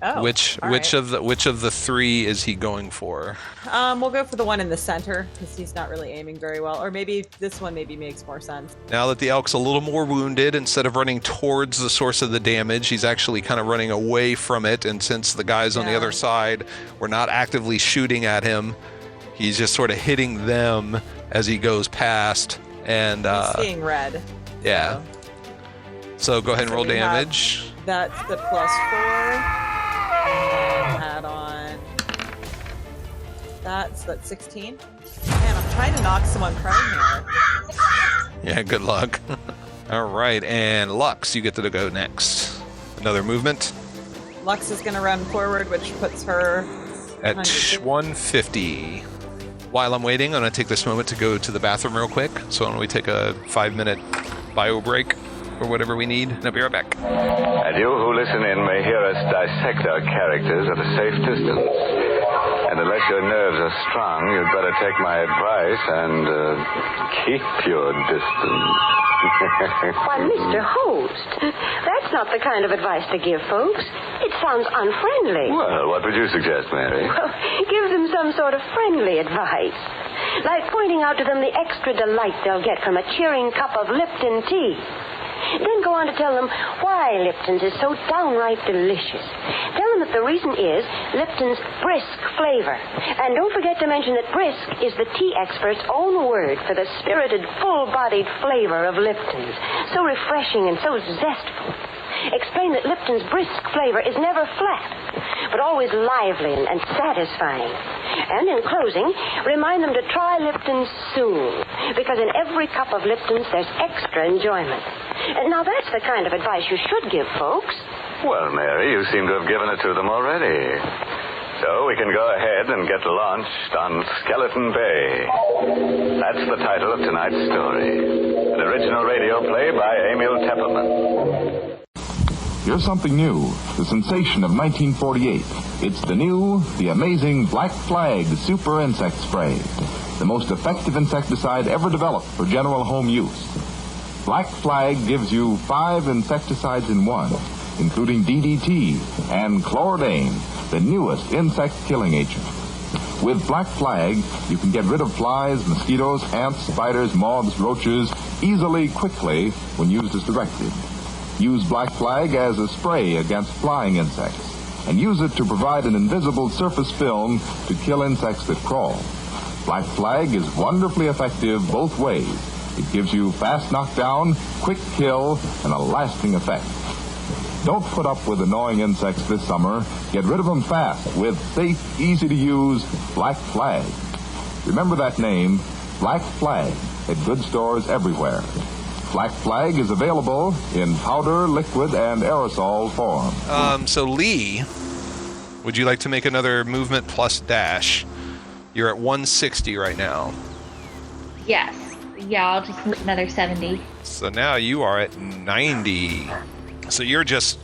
Oh, which of the 3 is he going for? We'll go for the one in the center because he's not really aiming very well. Or maybe this one makes more sense. Now that the elk's a little more wounded, instead of running towards the source of the damage, he's actually kind of running away from it. And since the guys on the other side were not actively shooting at him, he's just sort of hitting them as he goes past. And he's seeing red. Yeah. So go ahead and roll damage. That's the +4. And add on. That's 16. Man, I'm trying to knock someone prone here. Yeah, good luck. All right, and Lux, you get to go next. Another movement. Lux is going to run forward, which puts her at 150. While I'm waiting, I'm going to take this moment to go to the bathroom real quick. So why don't we take a 5-minute bio break or whatever we need, and I'll be right back. And you who listen in may hear us dissect our characters at a safe distance. And unless your nerves are strong, you'd better take my advice and keep your distance. Why, Mr. Host, that's not the kind of advice to give folks. It sounds unfriendly. Well, what would you suggest, Mary? Well, give them some sort of friendly advice. Like pointing out to them the extra delight they'll get from a cheering cup of Lipton tea. Then go on to tell them why Lipton's is so downright delicious. Tell them that the reason is Lipton's brisk flavor. And don't forget to mention that brisk is the tea expert's own word for the spirited, full-bodied flavor of Lipton's. So refreshing and so zestful. Explain that Lipton's brisk flavor is never flat, but always lively and satisfying. And in closing, remind them to try Lipton's soon, because in every cup of Lipton's there's extra enjoyment. And now that's the kind of advice you should give folks. Well, Mary, you seem to have given it to them already. So we can go ahead and get launched on Skeleton Bay. That's the title of tonight's story. An original radio play by Emil Tepperman. Here's something new, the sensation of 1948. It's the amazing Black Flag Super Insect Spray, the most effective insecticide ever developed for general home use. Black Flag gives you 5 insecticides in one, including DDT and Chlordane, the newest insect killing agent. With Black Flag, you can get rid of flies, mosquitoes, ants, spiders, moths, roaches easily, quickly, when used as directed. Use Black Flag as a spray against flying insects, and use it to provide an invisible surface film to kill insects that crawl. Black Flag is wonderfully effective both ways. It gives you fast knockdown, quick kill, and a lasting effect. Don't put up with annoying insects this summer. Get rid of them fast with safe, easy-to-use Black Flag. Remember that name, Black Flag, at good stores everywhere. Black Flag is available in powder, liquid, and aerosol form. So Lee, would you like to make another movement plus dash? You're at 160 right now. Yes. Yeah, I'll just move another 70. So now you are at 90. So you're just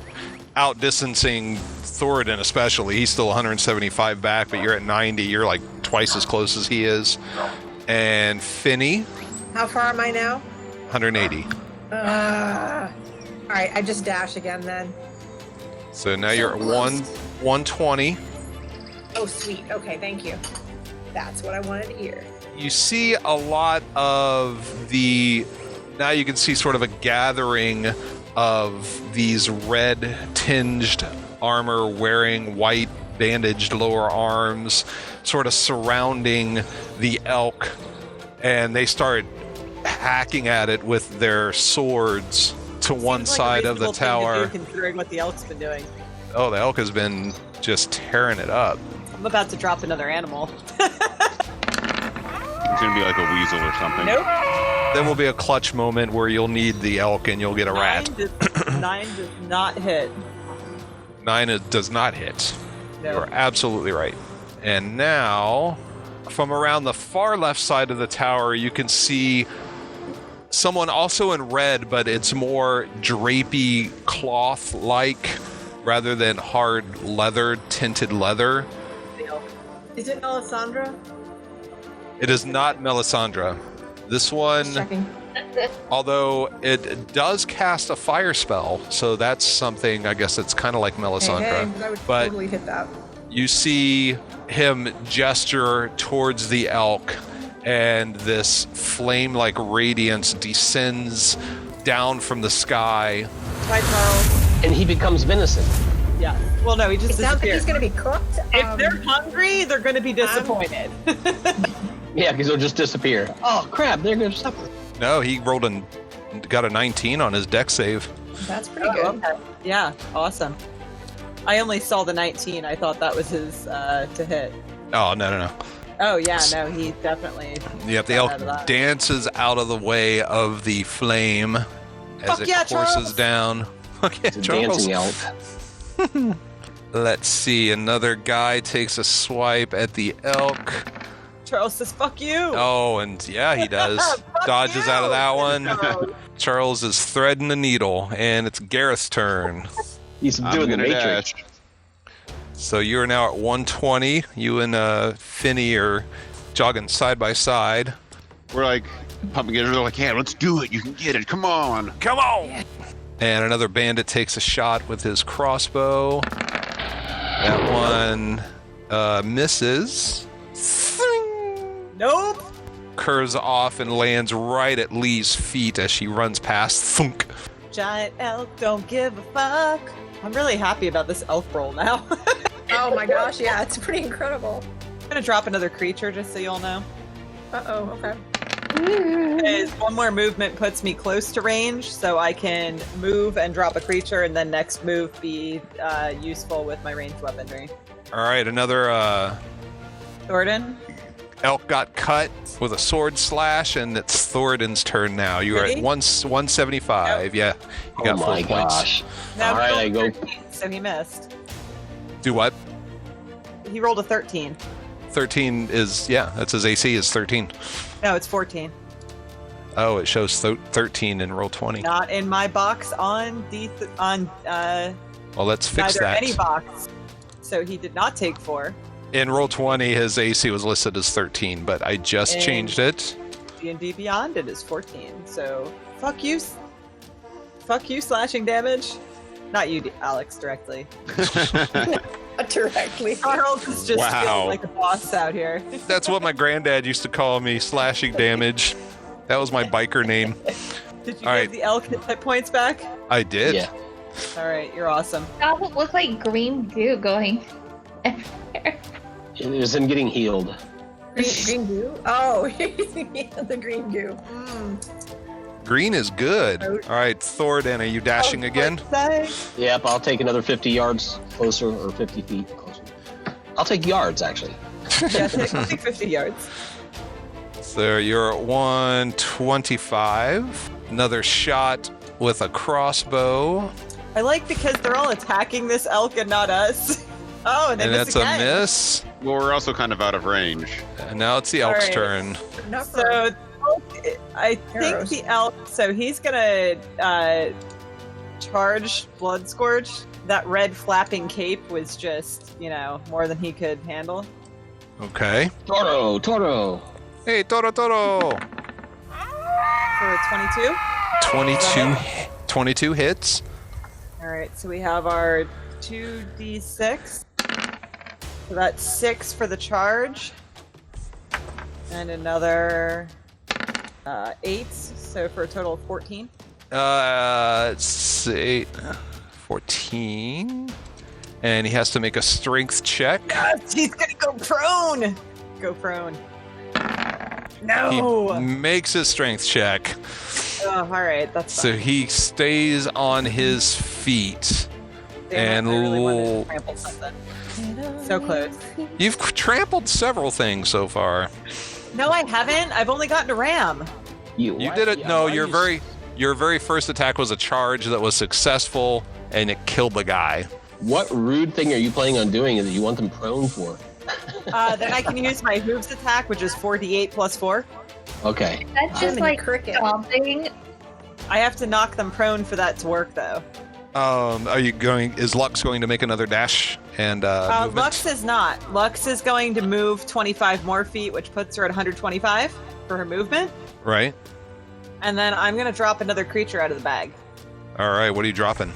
outdistancing Thoradin especially. He's still 175 back, but you're at 90. You're like twice as close as he is. And Finney? How far am I now? 180. All right, I just dash again then. So now you're at 120. Oh, sweet. Okay, thank you. That's what I wanted to hear. You see a lot of the... Now you can see sort of a gathering of these red-tinged armor wearing white bandaged lower arms sort of surrounding the elk, and they start hacking at it with their swords to one side of the tower. Considering what the elk's been doing. Oh, the elk has been just tearing it up. I'm about to drop another animal. It's gonna be like a weasel or something. Nope. Then will be a clutch moment where you'll need the elk and you'll get a rat. 9 does not hit. 9 does not hit. No. You're absolutely right. And now, from around the far left side of the tower, you can see someone also in red, but it's more drapey cloth-like rather than hard leather, tinted leather. Is it Melisandre? It is not Melisandre. This one, although it does cast a fire spell, so that's something, I guess it's kind of like Melisandre. Hey, I would but totally hit that. you see him gesture towards the elk, and this flame-like radiance descends down from the sky. Hi, Charles. And he becomes venison. Yeah. Well, no, he just It sounds like disappeared. he's going to be cooked. If they're hungry, they're going to be disappointed. Yeah, because he'll just disappear. Oh, crap, they're going to suffer. No, he rolled got a 19 on his dex save. That's pretty good. Okay. Yeah, awesome. I only saw the 19. I thought that was his to hit. Oh, no. Oh, yeah, no, he definitely... Yep, the elk dances out of the way of the flame as Fuck it yeah, courses Charles. down. Okay, It's a Charles. dancing elk. Let's see, another guy takes a swipe at the elk. Charles says, fuck you! Oh, and yeah, he does. Fuck Dodges you, out of that one. Charles. Charles is threading the needle, and it's Gareth's turn. He's doing the Matrix. Dash. So you're now at 120. You and Finney are jogging side by side. We're like pumping it. We're like, yeah, let's do it. You can get it. Come on. Come on! And another bandit takes a shot with his crossbow. That one misses. Nope! Curves off and lands right at Lee's feet as she runs past. Thunk. giant elk, don't give a fuck. I'm really happy about this elk roll now. Oh my gosh, yeah, it's pretty incredible. I'm gonna drop another creature just so you all know. Uh-oh, okay. Because one more movement puts me close to range, so I can move and drop a creature, and then next move be useful with my ranged weaponry. All right, another Thornton? elk got cut with a sword slash, and it's Thoradin's turn now. You are at 175. Nope. Yeah, you got 4 points. Now all right, I go. 13, so he missed. Do what? He rolled a 13. 13 is, yeah, that's his AC is 13. No, it's 14. Oh, it shows 13 in roll 20. Not in my box on well, let's fix neither that. any box. So he did not take 4. In roll 20, his AC was listed as 13, but I just changed it. D&D Beyond, it is 14. So fuck you. Fuck you, slashing damage. Not you, Alex, directly. Directly. Charles is just feeling like a boss out here. That's what my granddad used to call me, slashing damage. That was my biker name. Did you get the elk hit points back? I did. Yeah. All right, you're awesome. That would look like green goo going everywhere. It was him getting healed. Green goo? Oh, the green goo. Green is good. All right, Thoradin, are you dashing again? Yep, I'll take another 50 yards closer, or 50 feet closer. I'll take yards, actually. Yeah, take 50 yards. So you're at 125. Another shot with a crossbow. I like because they're all attacking this elk and not us. Oh, and that's again. a miss. Well, we're also kind of out of range. And now it's the elk's turn. So I think the elk, so he's gonna charge Blood Scourge. That red flapping cape was just, more than he could handle. Okay. Toro. Hey, Toro. For a 22? 22 hits. All right, so we have our 2d6. So that's 6 for the charge. And another 8, so for a total of 14. It's 8, 14. And he has to make a strength check. Yes, he's gonna go prone! Go prone. No! He makes a strength check. Oh, alright, that's So he stays on his feet. Damn, I really wanted to trample something. So close. You've trampled several things so far. No, I haven't. I've only gotten a ram. You did it. No, your very first attack was a charge that was successful, and it killed the guy. What rude thing are you planning on doing that you want them prone for? Then I can use my hooves attack, which is 4d8 plus 4. Okay. That's just like stomping. I have to knock them prone for that to work, though. Are you going? Is Lux going to make another dash and movement? Lux is not. Lux is going to move 25 more feet, which puts her at 125 for her movement. Right. And then I'm going to drop another creature out of the bag. All right. What are you dropping?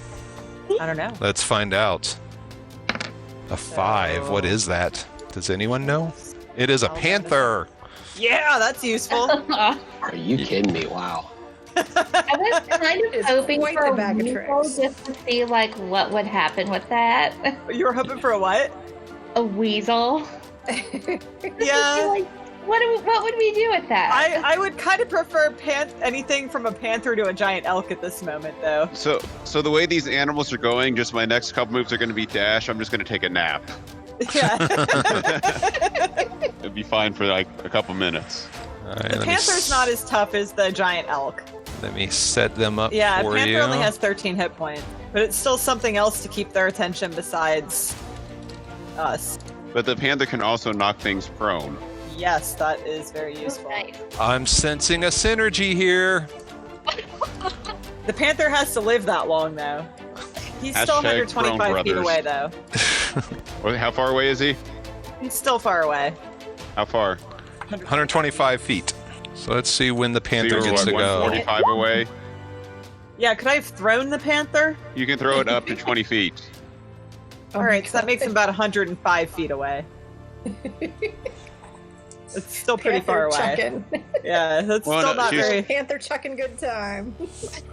I don't know. Let's find out. A 5. What is that? Does anyone know? It is a panther. Yeah, that's useful. Are you kidding me? Wow. I was kind of hoping for a weasel just to see what would happen with that. You were hoping for a what? A weasel. Yeah. What would we do with that? I would kind of prefer anything from a panther to a giant elk at this moment, though. So the way these animals are going, just my next couple moves are going to be dash. I'm just going to take a nap. Yeah. It'd be fine for a couple minutes. Right, the panther's not as tough as the giant elk. Let me set them up for you. Yeah, panther only has 13 hit points, but it's still something else to keep their attention besides us. But the panther can also knock things prone. Yes, that is very useful. Nice. I'm sensing a synergy here. The panther has to live that long, though. He's still 125 feet away, though. How far away is he? He's still far away. How far? 125 feet. So let's see when the panther gets to go. 145 away? Yeah, could I have thrown the panther? You can throw it up to 20 feet. All right, so that makes him about 105 feet away. It's still pretty far away. Chucking. Yeah, that's still not very. Panther chucking good time.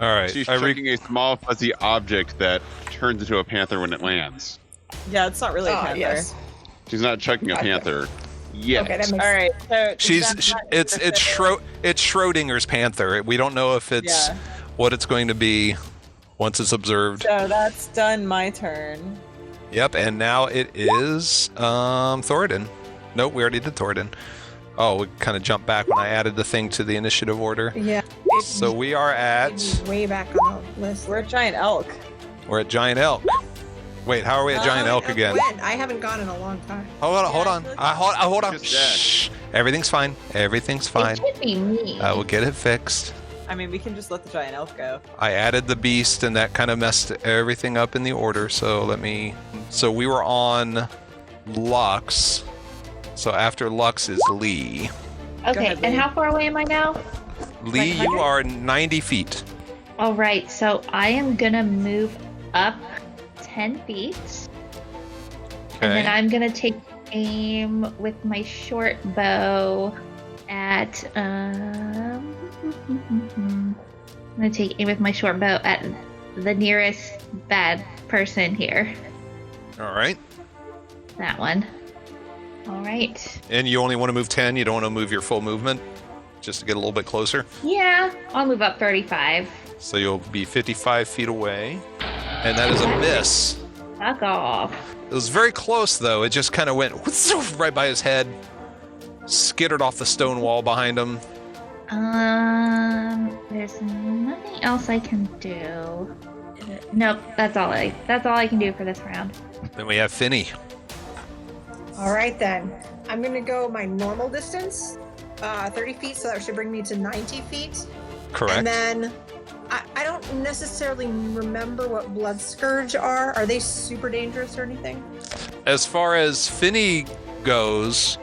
All right. She's chucking a small fuzzy object that turns into a panther when it lands. Yeah, it's not really a panther. Yes. She's not chucking a panther yet. Okay, that makes All right. So It's Schrodinger's panther. We don't know if it's what it's going to be once it's observed. So that's done. My turn. Yep, and now it is Thoradin. Nope, we already did Thoradin. Oh, we kind of jumped back when I added the thing to the initiative order. Yeah. So we are at... way back on the list. We're at Giant Elk. We're at Giant Elk. Wait, how are we at Giant Elk again? When? I haven't gone in a long time. Hold on. Hold on. Shh. Everything's fine. Everything's fine. It should be me. We'll get it fixed. I mean, we can just let the Giant Elk go. I added the beast, and that kind of messed everything up in the order. So So we were on Lux. So after Lux is Lee. Okay, ahead, and Lee. how far away am I now? Lee, you are 90 feet. All right, so I am gonna move up 10 feet, and then I'm gonna take aim with my short bow at I'm gonna take aim with my short bow at the nearest bad person here. All right. That one. All right. And you only want to move 10? You don't want to move your full movement? Just to get a little bit closer? Yeah, I'll move up 35. So you'll be 55 feet away. And that is a miss. Fuck off. It was very close, though. It just kind of went right by his head. Skittered off the stone wall behind him. There's nothing else I can do. Nope, that's all I can do for this round. Then we have Finny. All right, then. I'm going to go my normal distance, 30 feet, so that should bring me to 90 feet. Correct. And then I don't necessarily remember what Blood Scourge are. Are they super dangerous or anything? As far as Finny goes,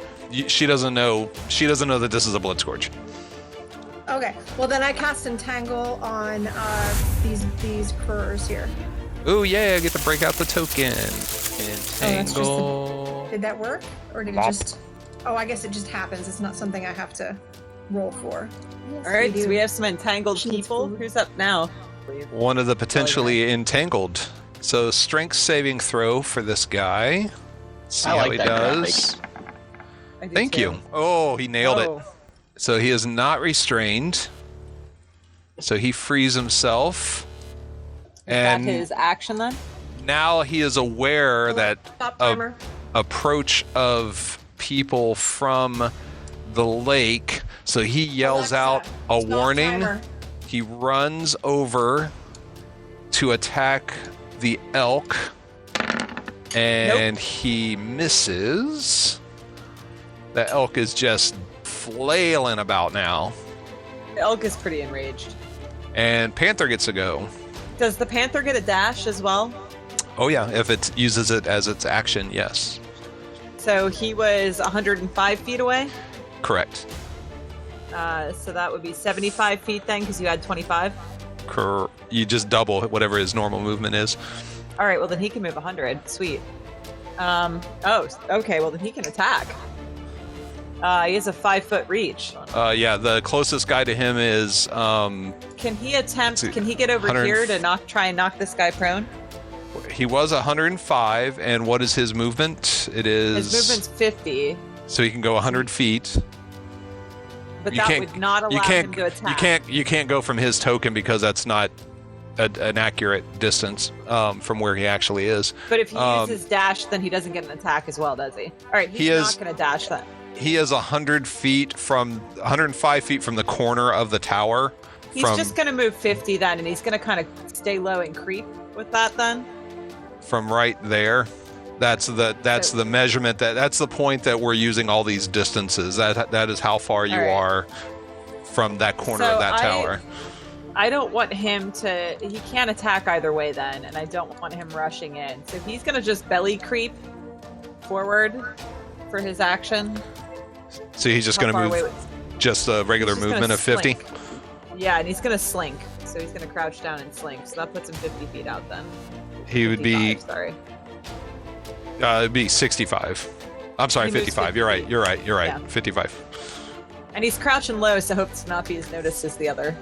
she doesn't know that this is a Blood Scourge. Okay, well then I cast Entangle on these curs here. Ooh, yeah, I get to break out the token. Entangle. Did that work? Or did it just... Oh, I guess it just happens. It's not something I have to roll for. Yes, all right, so we have some entangled people. Who's up now? One of the potentially entangled. So strength saving throw for this guy. See how he does. Thank you. Oh, he nailed it. So he is not restrained. So he frees himself. And his action then? Now he is aware that approach of people from the lake. So he yells out a warning. He runs over to attack the elk. And he misses. The elk is just flailing about now. The elk is pretty enraged. And Panther gets to go. Does the Panther get a dash as well? Oh yeah, if it uses it as its action, yes. So he was 105 feet away? Correct. So that would be 75 feet then, because you had 25? You just double whatever his normal movement is. All right, well then he can move 100. Sweet. Okay, well then he can attack. He has a 5-foot reach. Yeah, the closest guy to him is... Can he get over here to try and knock this guy prone? He was 105, and what is his movement? His movement's 50. So he can go 100 feet. But that would not allow him to attack. You can't go from his token because that's not an accurate distance from where he actually is. But if he uses dash, then he doesn't get an attack as well, does he? All right, he's not going to dash then. He is 105 feet from the corner of the tower. He's just going to move 50 then, and he's going to kind of stay low and creep with that then. From right there, that's the measurement. That's the point that we're using all these distances. That is how far you are from that corner of that tower. I don't want him to. He can't attack either way then, and I don't want him rushing in. So he's going to just belly creep forward for his action. So he's just going to move just a regular movement of 50? Yeah, and he's going to slink. So he's going to crouch down and slink. So that puts him 50 feet out then. He would be... Sorry. It'd be 65. I'm sorry, 55. 50. You're right. Yeah. 55. And he's crouching low, so hope to not be as noticed as the other.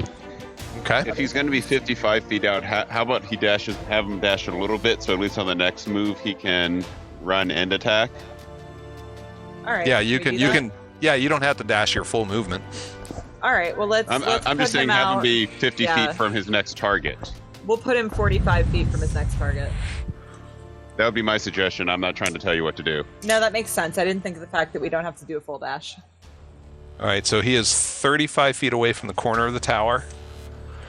Okay. If he's going to be 55 feet out, how about have him dash a little bit, so at least on the next move he can run and attack? All right. Yeah, you can. Yeah, you don't have to dash your full movement. All right. Well, let's. I'm just saying, have him be 50 feet from his next target. We'll put him 45 feet from his next target. That would be my suggestion. I'm not trying to tell you what to do. No, that makes sense. I didn't think of the fact that we don't have to do a full dash. All right, so he is 35 feet away from the corner of the tower.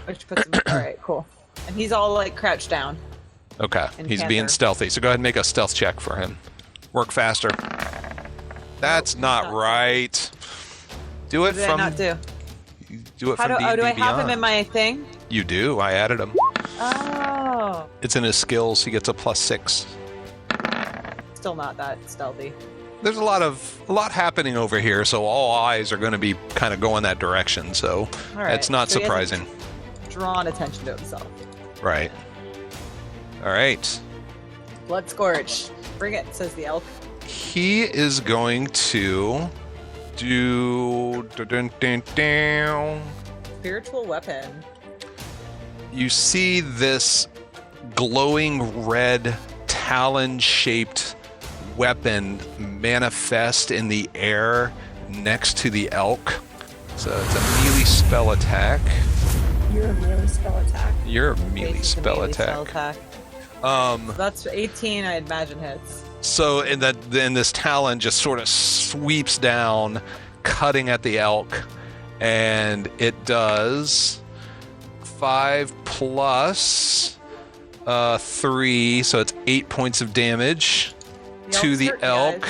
Which puts him. All right, cool. And he's all like crouched down. Okay, he's being stealthy. So go ahead and make a stealth check for him. Work faster. That's not right. Do it from. What did I not do? Do it from D&D do I have Beyond. him in my thing? You do. I added him. Oh. It's in his skills. He gets a +6. Still not that stealthy. There's a lot happening over here, so all eyes are going to be kind of going that direction. So it's not surprising. Drawn attention to himself. Right. All right. Blood Scourge. Bring it, says the elk. He is going to do. Spiritual weapon. You see this glowing red talon-shaped weapon manifest in the air next to the elk. So it's a melee spell attack. You're a melee spell attack. You're a melee spell attack. That's 18, I imagine, hits. So in this talon just sort of sweeps down, cutting at the elk, and it does 5 plus 3, so it's 8 points of damage to the elk.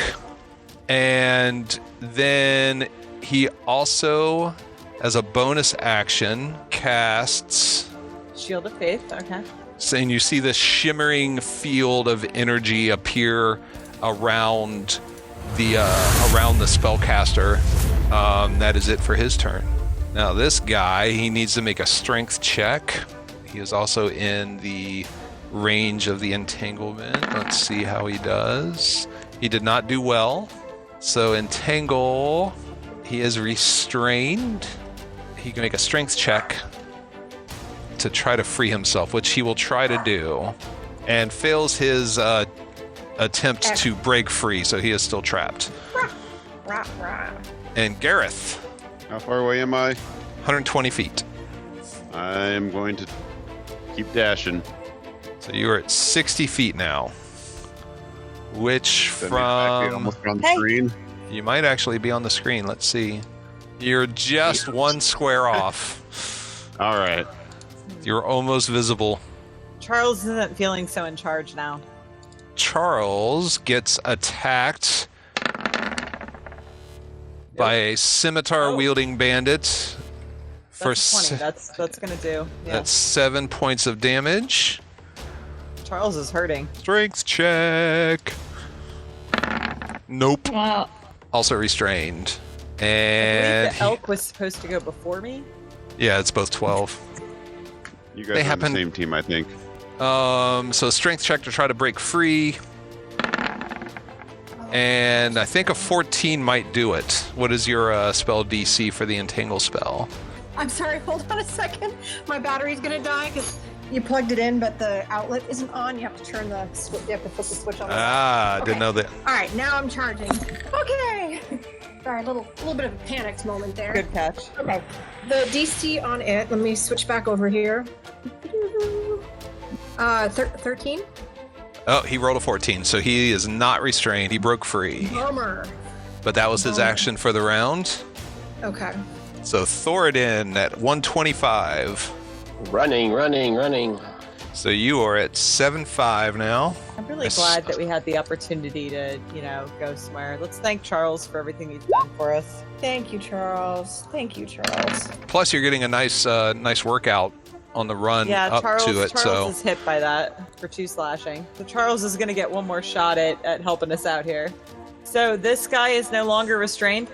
And then he also, as a bonus action, casts Shield of Faith. Okay. And you see this shimmering field of energy appear around the spellcaster. That is it for his turn. Now this guy, he needs to make a strength check. He is also in the range of the entanglement. Let's see how he does. He did not do well. So entangle, he is restrained. He can make a strength check to try to free himself, which he will try to do, and fails his attempt to break free, so he is still trapped. And Gareth. How far away am I? 120 feet. I'm going to keep dashing. So you are at 60 feet now. Which Exactly almost on the screen. You might actually be on the screen. Let's see. You're just one square off. All right. You're almost visible. Charles isn't feeling so in charge now. Charles gets attacked by a scimitar-wielding bandit. That's 20. That's gonna do. Yeah. That's 7 points of damage. Charles is hurting. Strength check. Nope. Wow. Also restrained. I And believe the elk was supposed to go before me. yeah, it's both 12. You guys are on the same team, I think. So strength check to try to break free. And I think a 14 might do it. What is your spell DC for the entangle spell? I'm sorry, hold on a second. My battery's gonna die because you plugged it in, but the outlet isn't on. You have to turn the switch. You have to flip the switch on. Didn't know that. All right, now I'm charging. Okay. Sorry, a little bit of a panicked moment there. Good catch. Okay. The DC on it. Let me switch back over here. 13. Oh, he rolled a 14, so he is not restrained. He broke free. Bummer. But that was his action for the round. Okay. So Thoradin at 125. Running. So you are at 7-5 now. I'm really glad that we had the opportunity to, go somewhere. Let's thank Charles for everything he's done for us. Thank you, Charles. Plus, you're getting a nice workout on the run up to it. Charles is hit by that for 2 slashing. So Charles is going to get one more shot at helping us out here. So this guy is no longer restrained?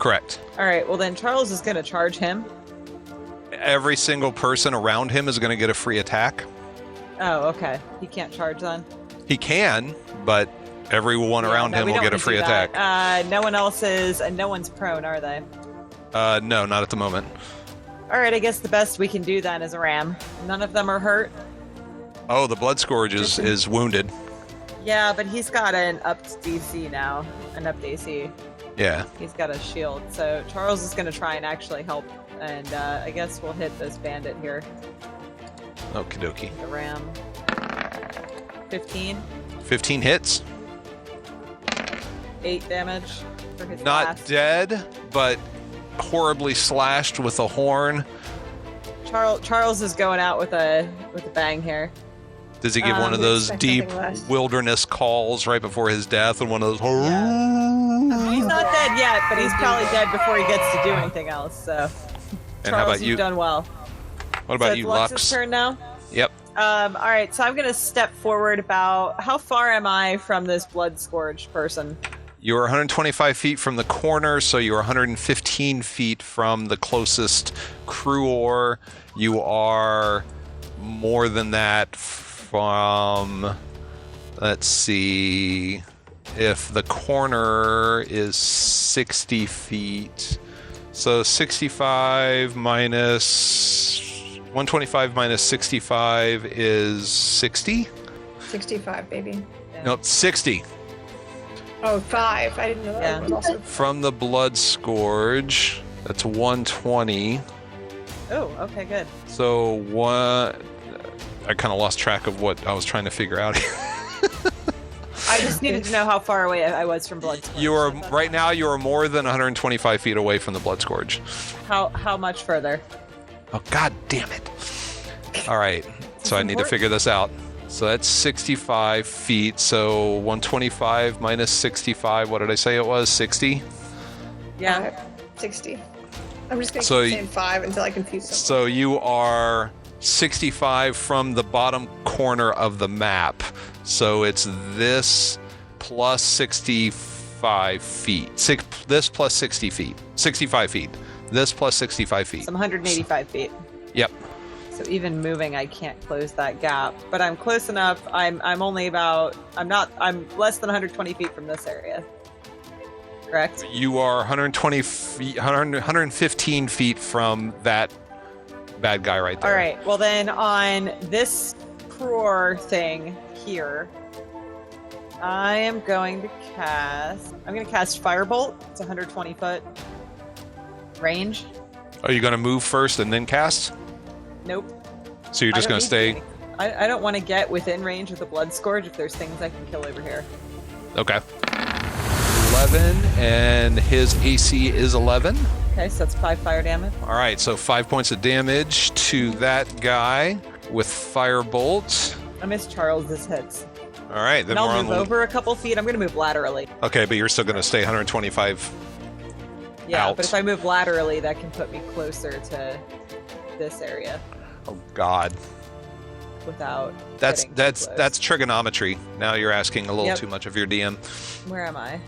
Correct. All right, well then Charles is going to charge him. Every single person around him is going to get a free attack. Oh, okay. He can't charge then? He can, but everyone around him will get a free attack. No one else is, and no one's prone, are they? No, not at the moment. All right, I guess the best we can do then is a ram. None of them are hurt. Oh, the Blood Scourge is wounded. Yeah, but he's got an upped DC now, an upped AC. Yeah. He's got a shield, so Charles is going to try and actually help, and I guess we'll hit this bandit here. Okie dokie. The ram. 15. 15 hits. 8 damage for his Not blast. dead, but horribly slashed with a horn. Charles is going out with a bang here. Does he give one of those deep wilderness calls right before his death, and one of those? Yeah. He's not dead yet, but he's probably dead before he gets to do anything else. So, and Charles, how about you? You've done well. What about so you, it's Lux's turn now. Yep. All right, so I'm gonna step forward about. How far am I from this blood scourged person? You are 125 feet from the corner, so you're 115 feet from the closest crew. You are more than that from, let's see, if the corner is 60 feet, so 65 minus 125 minus 65 is 60? 65, baby. Yeah. Nope, 60. Oh, 5. I didn't know that. Yeah. Was also... From the Blood Scourge, that's 120. Oh, okay, good. So what? I kind of lost track of what I was trying to figure out. I just needed to know how far away I was from blood scourge. You are right now. You are more than 125 feet away from the Blood Scourge. How much further? Oh, God damn it! All right, so I need to figure this out. So that's 65 feet. So 125 minus 65. What did I say it was? 60. Yeah, 60. I'm just going to So keep saying 5 until I confuse someone. So you are 65 from the bottom corner of the map. So it's this plus 65 feet. This plus 60 feet. 65 feet. This plus 65 feet. so I'm 185 feet. Yep. So even moving, I can't close that gap. But I'm close enough. I'm only about. I'm less than 120 feet from this area. Correct. You are 120 feet, 115 feet from that bad guy right there. All right. Well, then on this Kror thing here, I am going to cast. I'm going to cast Firebolt. It's 120 foot range. Are you going to move first and then cast? Nope. So you're just going to stay? I don't want to get within range of the Blood Scourge if there's things I can kill over here. Okay. 11, and his AC is 11. Okay, so that's 5 fire damage. All right, so 5 points of damage to that guy with Firebolt. I missed Charles's hits. All right, then And we're I'll on. move over a couple feet. I'm going to move laterally. Okay, but you're still going to stay 125. Yeah, out. but if I move laterally, that can put me closer to this area Oh God. without. That's getting too close. trigonometry. Now you're asking a little Yep. too much of your DM. Where am I?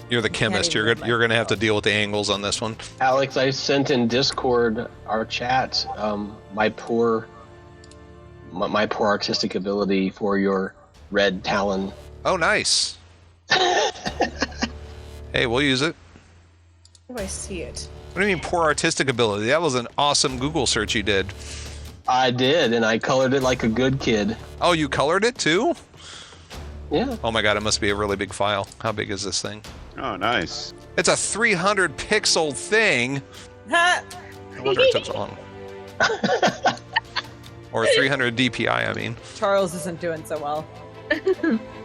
You're the chemist. even You're move you're going to have to myself. deal with the angles on this one. Alex, I sent in Discord our chat my poor artistic ability for your red talon. Oh, nice. Hey, we'll use it. How do I see it? What do you mean poor artistic ability? That was an awesome Google search you did. I did, and I colored it like a good kid. Oh, you colored it too? Yeah. Oh my God, it must be a really big file. How big is this thing? Oh, nice. It's a 300 pixel thing. Ha! I wonder it took so long. Or 300 DPI, I mean. Charles isn't doing so well.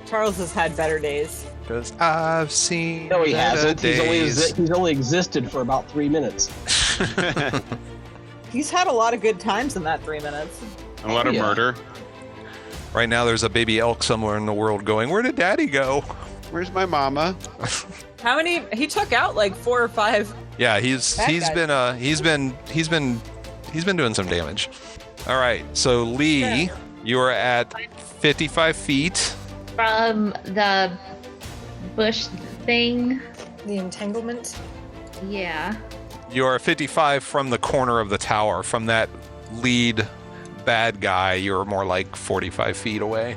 Charles has had better days. Because I've seen. No, he better hasn't. days. He's only existed for about 3 minutes. He's had a lot of good times in that 3 minutes. A lot of Yeah. murder. Right now, there's a baby elk somewhere in the world going, "Where did Daddy go?" Where's my mama? How many? He took out like 4 or 5. Yeah, he's That been doing some damage. All right, so Lee, you are at 55 feet. From the bush thing. The entanglement? Yeah. You are 55 from the corner of the tower. From that lead bad guy, you're more like 45 feet away.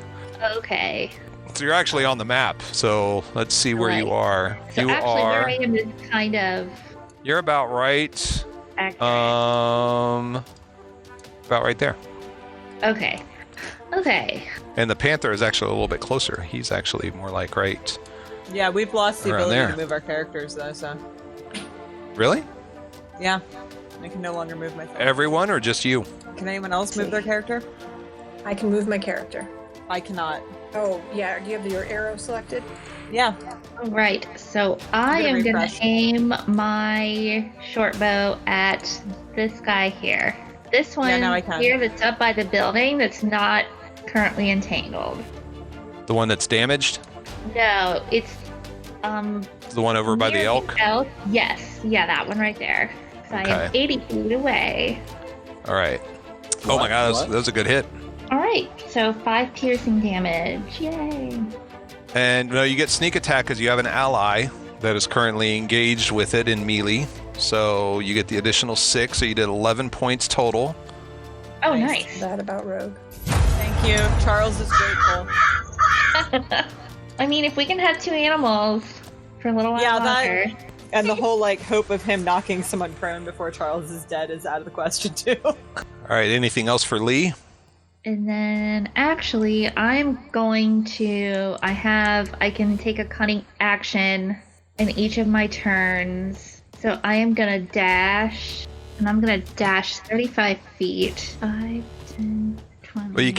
Okay. So you're actually on the map. So let's see where you Right. are. So You actually, are. where I am is kind of. You're about right accurate? About right there. Okay. And the panther is actually a little bit closer. He's actually more like right. Yeah, we've lost the around ability there. to move our characters though, so. Really? Yeah. I can no longer move myself. Everyone or just you? Can anyone else move their character? I can move my character. I cannot. Oh, yeah. Do you have your arrow selected? Yeah. Right. So I am going to aim my short bow at this guy here. This one here that's up by the building that's not currently entangled. The one that's damaged? No, it's the one over by the elk? Yes. Yeah, that one right there. So I am 80 feet away. All right. Oh my god, that was a good hit. All right. So 5 piercing damage. Yay. And no, you get sneak attack because you have an ally that is currently engaged with it in melee. So you get the additional 6, so you did 11 points total. Oh, nice. That about Rogue. Thank you. Charles is grateful. I mean, if we can have 2 animals for a little while longer. And the whole hope of him knocking someone prone before Charles is dead is out of the question too. All right, anything else for Lee? And then actually I'm going to, I can take a cunning action in each of my turns. So I am going to dash, and I'm going to dash 35 feet. 5, 10, 20. Well, you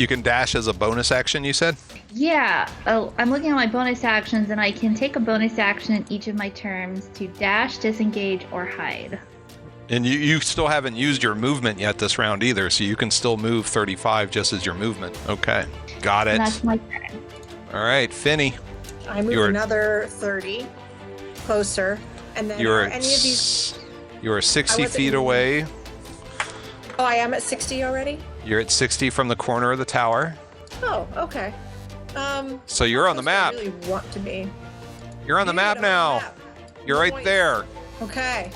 can dash as a bonus action, you said? Yeah. Oh, I'm looking at my bonus actions, and I can take a bonus action in each of my turns to dash, disengage, or hide. And you still haven't used your movement yet this round either, so you can still move 35 just as your movement. Okay. Got it. And that's my turn. All right, Finny. I move another 30 closer, and then any of these... You are 60 feet away. Oh, I am at 60 already? You're at 60 from the corner of the tower. Oh, okay. So you're on the map. I really want to be. You're on the map now. You're right there. Okay.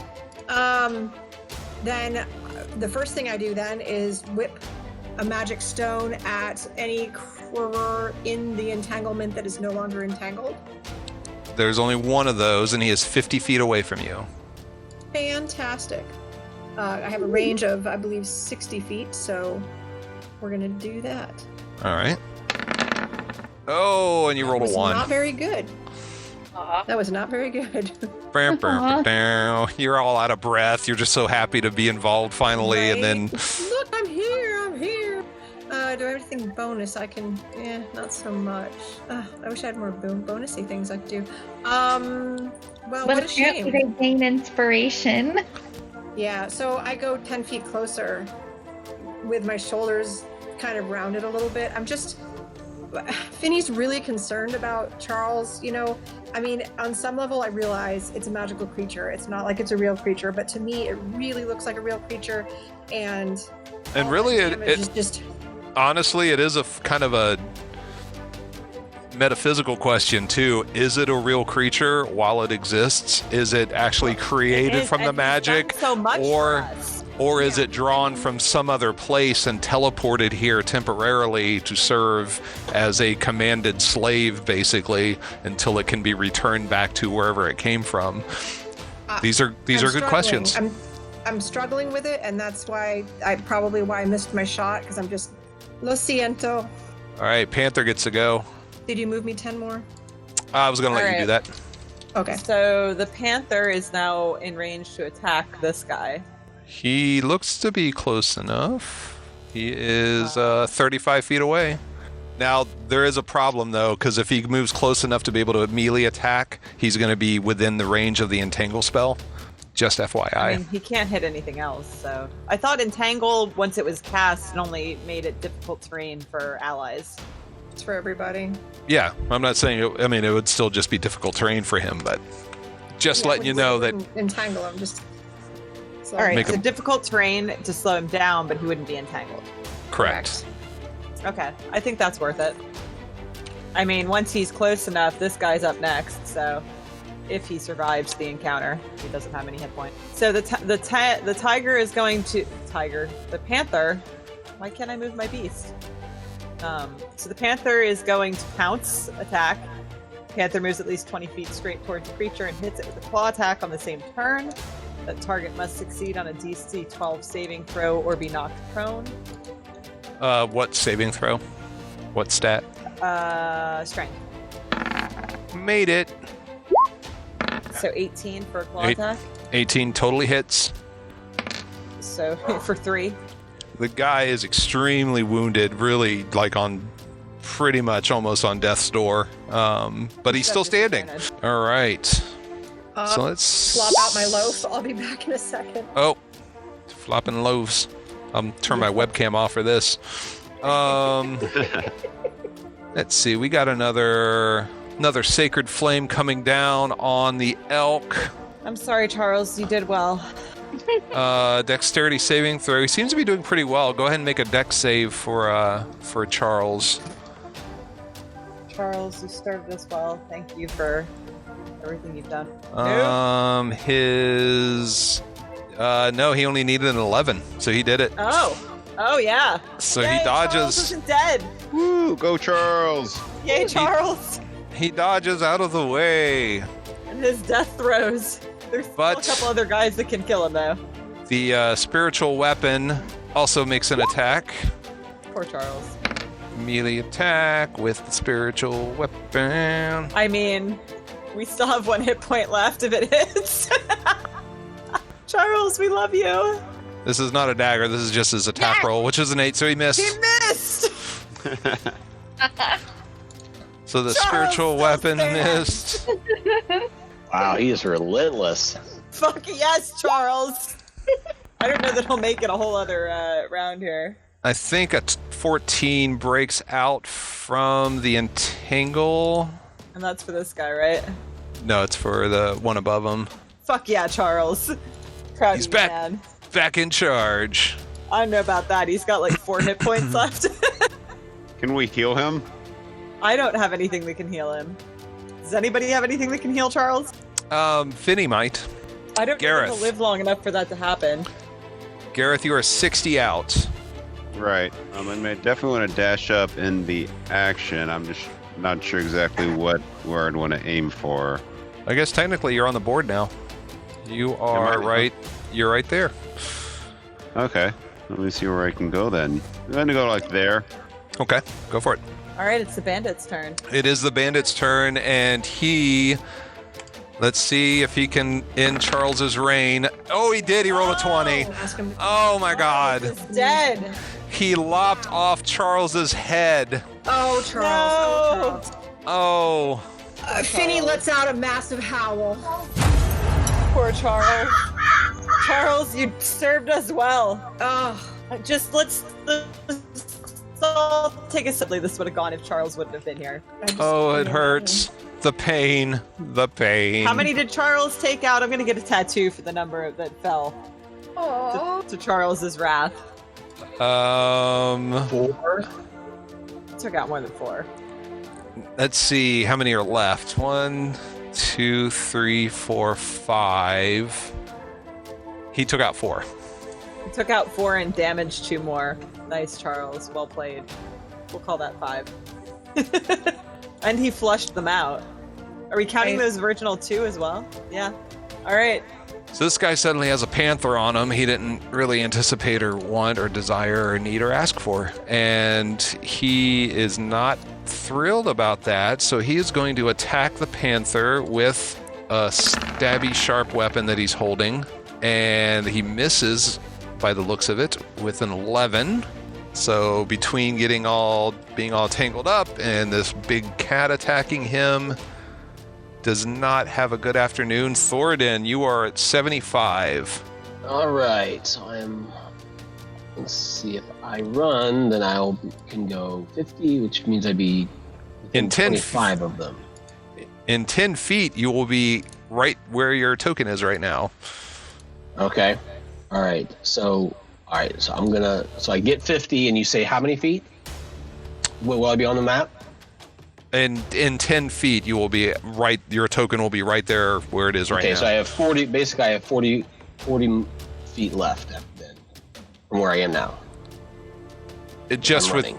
Then the first thing I do then is whip a magic stone at any creature in the entanglement that is no longer entangled. There's only one of those, and he is 50 feet away from you. Fantastic. I have a range of, I believe, 60 feet, so we're going to do that. All right. Oh, and you rolled a 1. Not very good. That was not very good. You're all out of breath. You're just so happy to be involved finally, right? and then... Look, I'm here. Do I have anything bonus I can... not so much. I wish I had more bonusy things I could do. Well, what a shame. They gain inspiration. Yeah, so I go 10 feet closer with my shoulders kind of rounded a little bit. Finny's really concerned about Charles, I mean, on some level I realize it's a magical creature. It's not like it's a real creature, but to me it really looks like a real creature, and really honestly, it is a kind of a metaphysical question too. Is it a real creature while it exists? Is it actually created from the magic, so much or is it drawn from some other place and teleported here temporarily to serve as a commanded slave, basically, until it can be returned back to wherever it came from? These are good questions. I'm struggling with it, and that's why I missed my shot, because I'm just lo siento. All right, Panther gets to go. Did you move me 10 more? I was going to let you do that. Okay. So the Panther is now in range to attack this guy. He looks to be close enough. He is 35 feet away. Now, there is a problem, though, because if he moves close enough to be able to melee attack, he's going to be within the range of the Entangle spell. Just FYI. I mean, he can't hit anything else, so... I thought Entangle, once it was cast, it only made it difficult terrain for allies. It's for everybody. Yeah, I'm not saying... it would still just be difficult terrain for him, but just letting you know that... Entangle him, just... All right, so difficult terrain to slow him down, but he wouldn't be entangled. Correct. Okay, I think that's worth it. I mean, once he's close enough, this guy's up next, so if he survives the encounter, he doesn't have any hit points. So the tiger is going to... The panther... Why can't I move my beast? So the panther is going to pounce, attack. Panther moves at least 20 feet straight towards the creature and hits it with a claw attack on the same turn. That target must succeed on a DC 12 saving throw or be knocked prone. What saving throw? What stat? Strength. Made it. So 18 for a claw attack. 18 totally hits. So for 3. The guy is extremely wounded, really like on pretty much almost on death's door. But he's still standing. All right. So let's flop out my loaf. I'll be back in a second. Oh, flopping loaves. Turn my webcam off for this. Let's see. We got another sacred flame coming down on the elk. I'm sorry, Charles. You did well. Dexterity saving throw. He seems to be doing pretty well. Go ahead and make a dex save for Charles. Charles, you started us well. Thank you for everything you've done. No, he only needed an 11, so he did it. Oh yeah. So Yay, he dodges. Charles isn't dead. Woo, go Charles! Yay, Charles. He dodges out of the way. And his death throws. There's still a couple other guys that can kill him though. The spiritual weapon also makes an attack. Poor Charles. Melee attack with the spiritual weapon. I mean, we still have 1 hit point left if it hits. Charles, we love you. This is not a dagger. This is just his attack roll, which is an 8, so he missed. He missed! So the spiritual weapon missed. Wow, he is relentless. Fuck yes, Charles! I don't know that he'll make it a whole other round here. I think a 14 breaks out from the entangle. And that's for this guy, right? No, it's for the one above him. Fuck yeah, Charles. Proud He's of you, back. man. Back in charge. I don't know about that. He's got like 4 hit points left. Can we heal him? I don't have anything that can heal him. Does anybody have anything that can heal Charles? Finny might. I don't know if he'll live long enough for that to happen. Gareth, you are 60 out. Right. I definitely want to dash up in the action. I'm just not sure exactly where I'd want to aim for. I guess technically you're on the board now. You are right. You're right there. Okay. Let me see where I can go then. I'm going to go like there. Okay, go for it. All right, it's the bandit's turn. It is the bandit's turn, and he... Let's see if he can end Charles's reign. Oh, he did. He rolled a 20. Oh, my God. He's dead. He lopped off Charles's head. Oh, Charles. No. Oh. Finny lets out a massive howl. Poor Charles. Charles, you served us well. Just let's all take a sip. This would have gone if Charles wouldn't have been here. Oh, it hurts. The pain. The pain. How many did Charles take out? I'm going to get a tattoo for the number that fell to Charles's wrath. 4? Took out more than 4. Let's see how many are left. 1, 2, 3, 4, 5. He took out 4. He took out 4 and damaged 2 more. Nice, Charles. Well played. We'll call that 5. And he flushed them out. Are we counting those original 2 as well? Yeah. All right. So this guy suddenly has a panther on him he didn't really anticipate or want or desire or need or ask for. And he is not thrilled about that, so he is going to attack the panther with a stabby sharp weapon that he's holding. And he misses, by the looks of it, with an 11. So between being all tangled up and this big cat attacking him, does not have a good afternoon. Thoradin, you are at 75. All right, so let's see, if I run, then I can go 50, which means I'd be in 25 of them. In 10 feet, you will be right where your token is right now. Okay. All right. So I get 50, and you say how many feet? Will I be on the map? And in 10 feet, you will be right. Your token will be right there where it is right now. Okay, so I have 40. Basically, I have 40 feet left then, from where I am now. It just with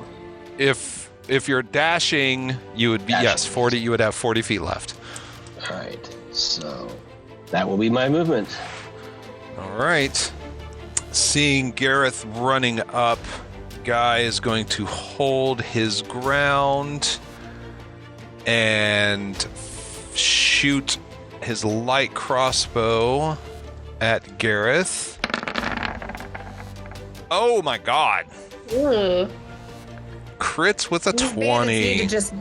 if you're dashing, you would be 40. You would have 40 feet left. All right, so that will be my movement. All right. Seeing Gareth running up, Guy is going to hold his ground and shoot his light crossbow at Gareth. Oh my god. Ooh. Crits with a These 20. bandits need to just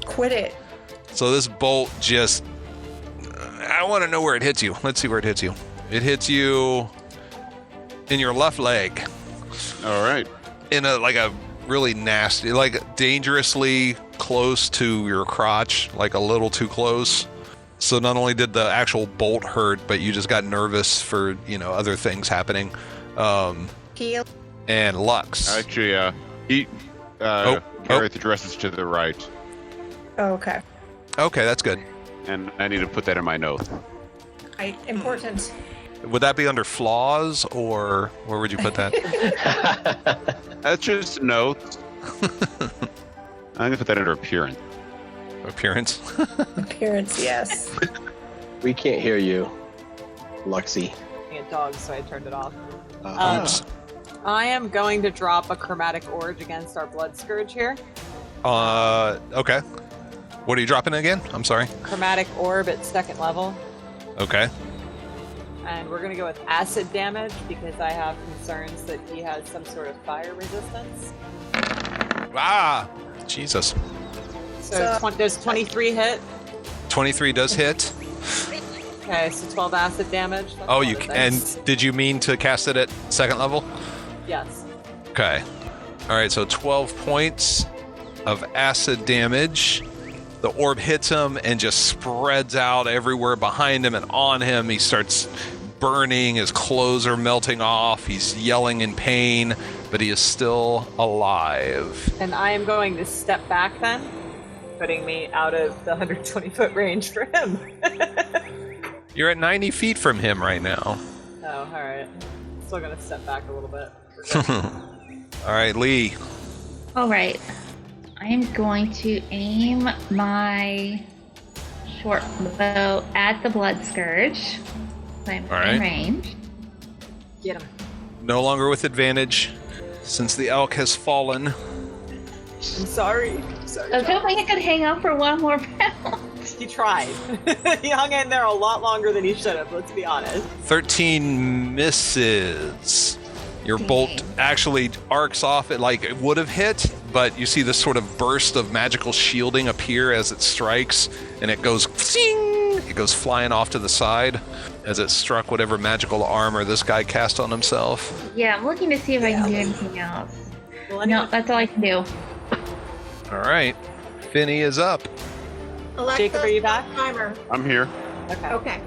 quit it. So this bolt just... I want to know where it hits you. Let's see where it hits you. It hits you in your left leg. All right. In a really nasty, dangerously close to your crotch, a little too close. So not only did the actual bolt hurt, but you just got nervous for, other things happening. Heal. And Lux. Actually, Gareth addresses to the right. Oh, okay. Okay, that's good. And I need to put that in my note. Important. Would that be under flaws, or where would you put that? That's just a note. I'm gonna put that under appearance. Appearance? Appearance, yes. We can't hear you, Luxie. It dogs, so I turned it off. Oops. I am going to drop a chromatic orge against our blood scourge here. Okay. What are you dropping again? I'm sorry. Chromatic orb at 2nd level. Okay. And we're going to go with acid damage because I have concerns that he has some sort of fire resistance. Ah! Jesus. So does 23 hit? 23 does hit. Okay, so 12 acid damage. That's Oh, you and did you mean to cast it at 2nd level? Yes. Okay. All right, so 12 points of acid damage. The orb hits him and just spreads out everywhere behind him and on him. He starts burning. His clothes are melting off. He's yelling in pain, but he is still alive. And I am going to step back then, putting me out of the 120-foot range for him. You're at 90 feet from him right now. Oh, all right. Still going to step back a little bit. All right, Lee. All right. I am going to aim my short bow at the blood scourge. So I'm in range. Get him. No longer with advantage, since the elk has fallen. I'm sorry. I was hoping I could hang out for one more round. He tried. He hung in there a lot longer than he should have, let's be honest. 13 misses. Your bolt actually arcs off. It would have hit, but you see this sort of burst of magical shielding appear as it strikes, and it goes zing! It goes flying off to the side as it struck whatever magical armor this guy cast on himself. Yeah, I'm looking to see if I can do anything else. No, that's all I can do. All right. Finny is up. Alexa, Jacob, are you back? Timer. I'm here. Okay.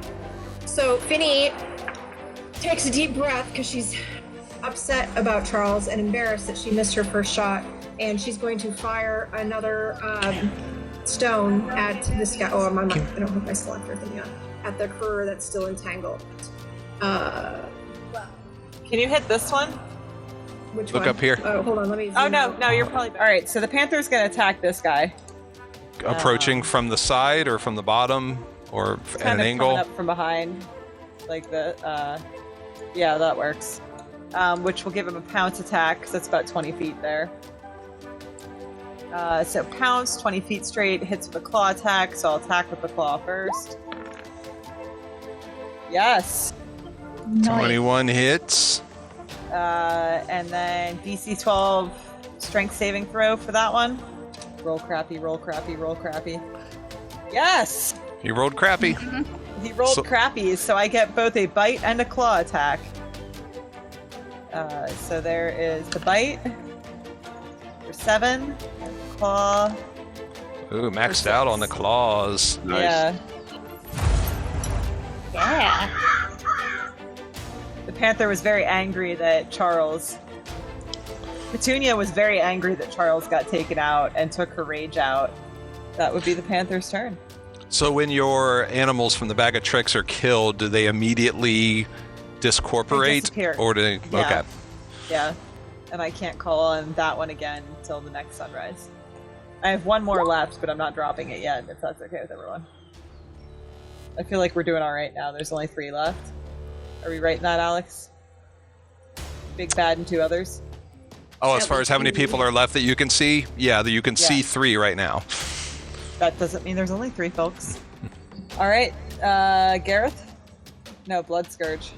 So Finny takes a deep breath because she's upset about Charles and embarrassed that she missed her first shot, and she's going to fire another stone at this guy. Oh, I don't have my selector thing on. At the cur that's still entangled. Can you hit this one? Which Look one? up here. Oh, hold on. Let me. Oh, no, you're probably back. All right, so the panther's going to attack this guy. Approaching from the side or from the bottom or at an angle? Coming up from behind. Like the, yeah, that works. Which will give him a pounce attack, because that's about 20 feet there. So pounce, 20 feet straight, hits with a claw attack, so I'll attack with the claw first. Yes! Nice. 21 hits. And then DC 12 strength saving throw for that one. Roll crappy, roll crappy, roll crappy. Yes! He rolled crappy. He rolled crappy, so I get both a bite and a claw attack. So there is the bite for 7, and the claw. Ooh, maxed out on the claws. Nice. Yeah. Yeah. The panther was very angry that Petunia was very angry that Charles got taken out and took her rage out. That would be the panther's turn. So when your animals from the bag of tricks are killed, do they immediately discorporate? They disappear. Or do they... Yeah. Okay. Yeah. And I can't call on that one again until the next sunrise. I have one more left, but I'm not dropping it yet, if that's okay with everyone. I feel like we're doing alright now. There's only 3 left. Are we right in that, Alex? Big Bad and 2 others? Oh, as far as how many people are left that you can see? Yeah, you can see 3 right now. That doesn't mean there's only 3, folks. All right, Gareth? No, Blood Scourge.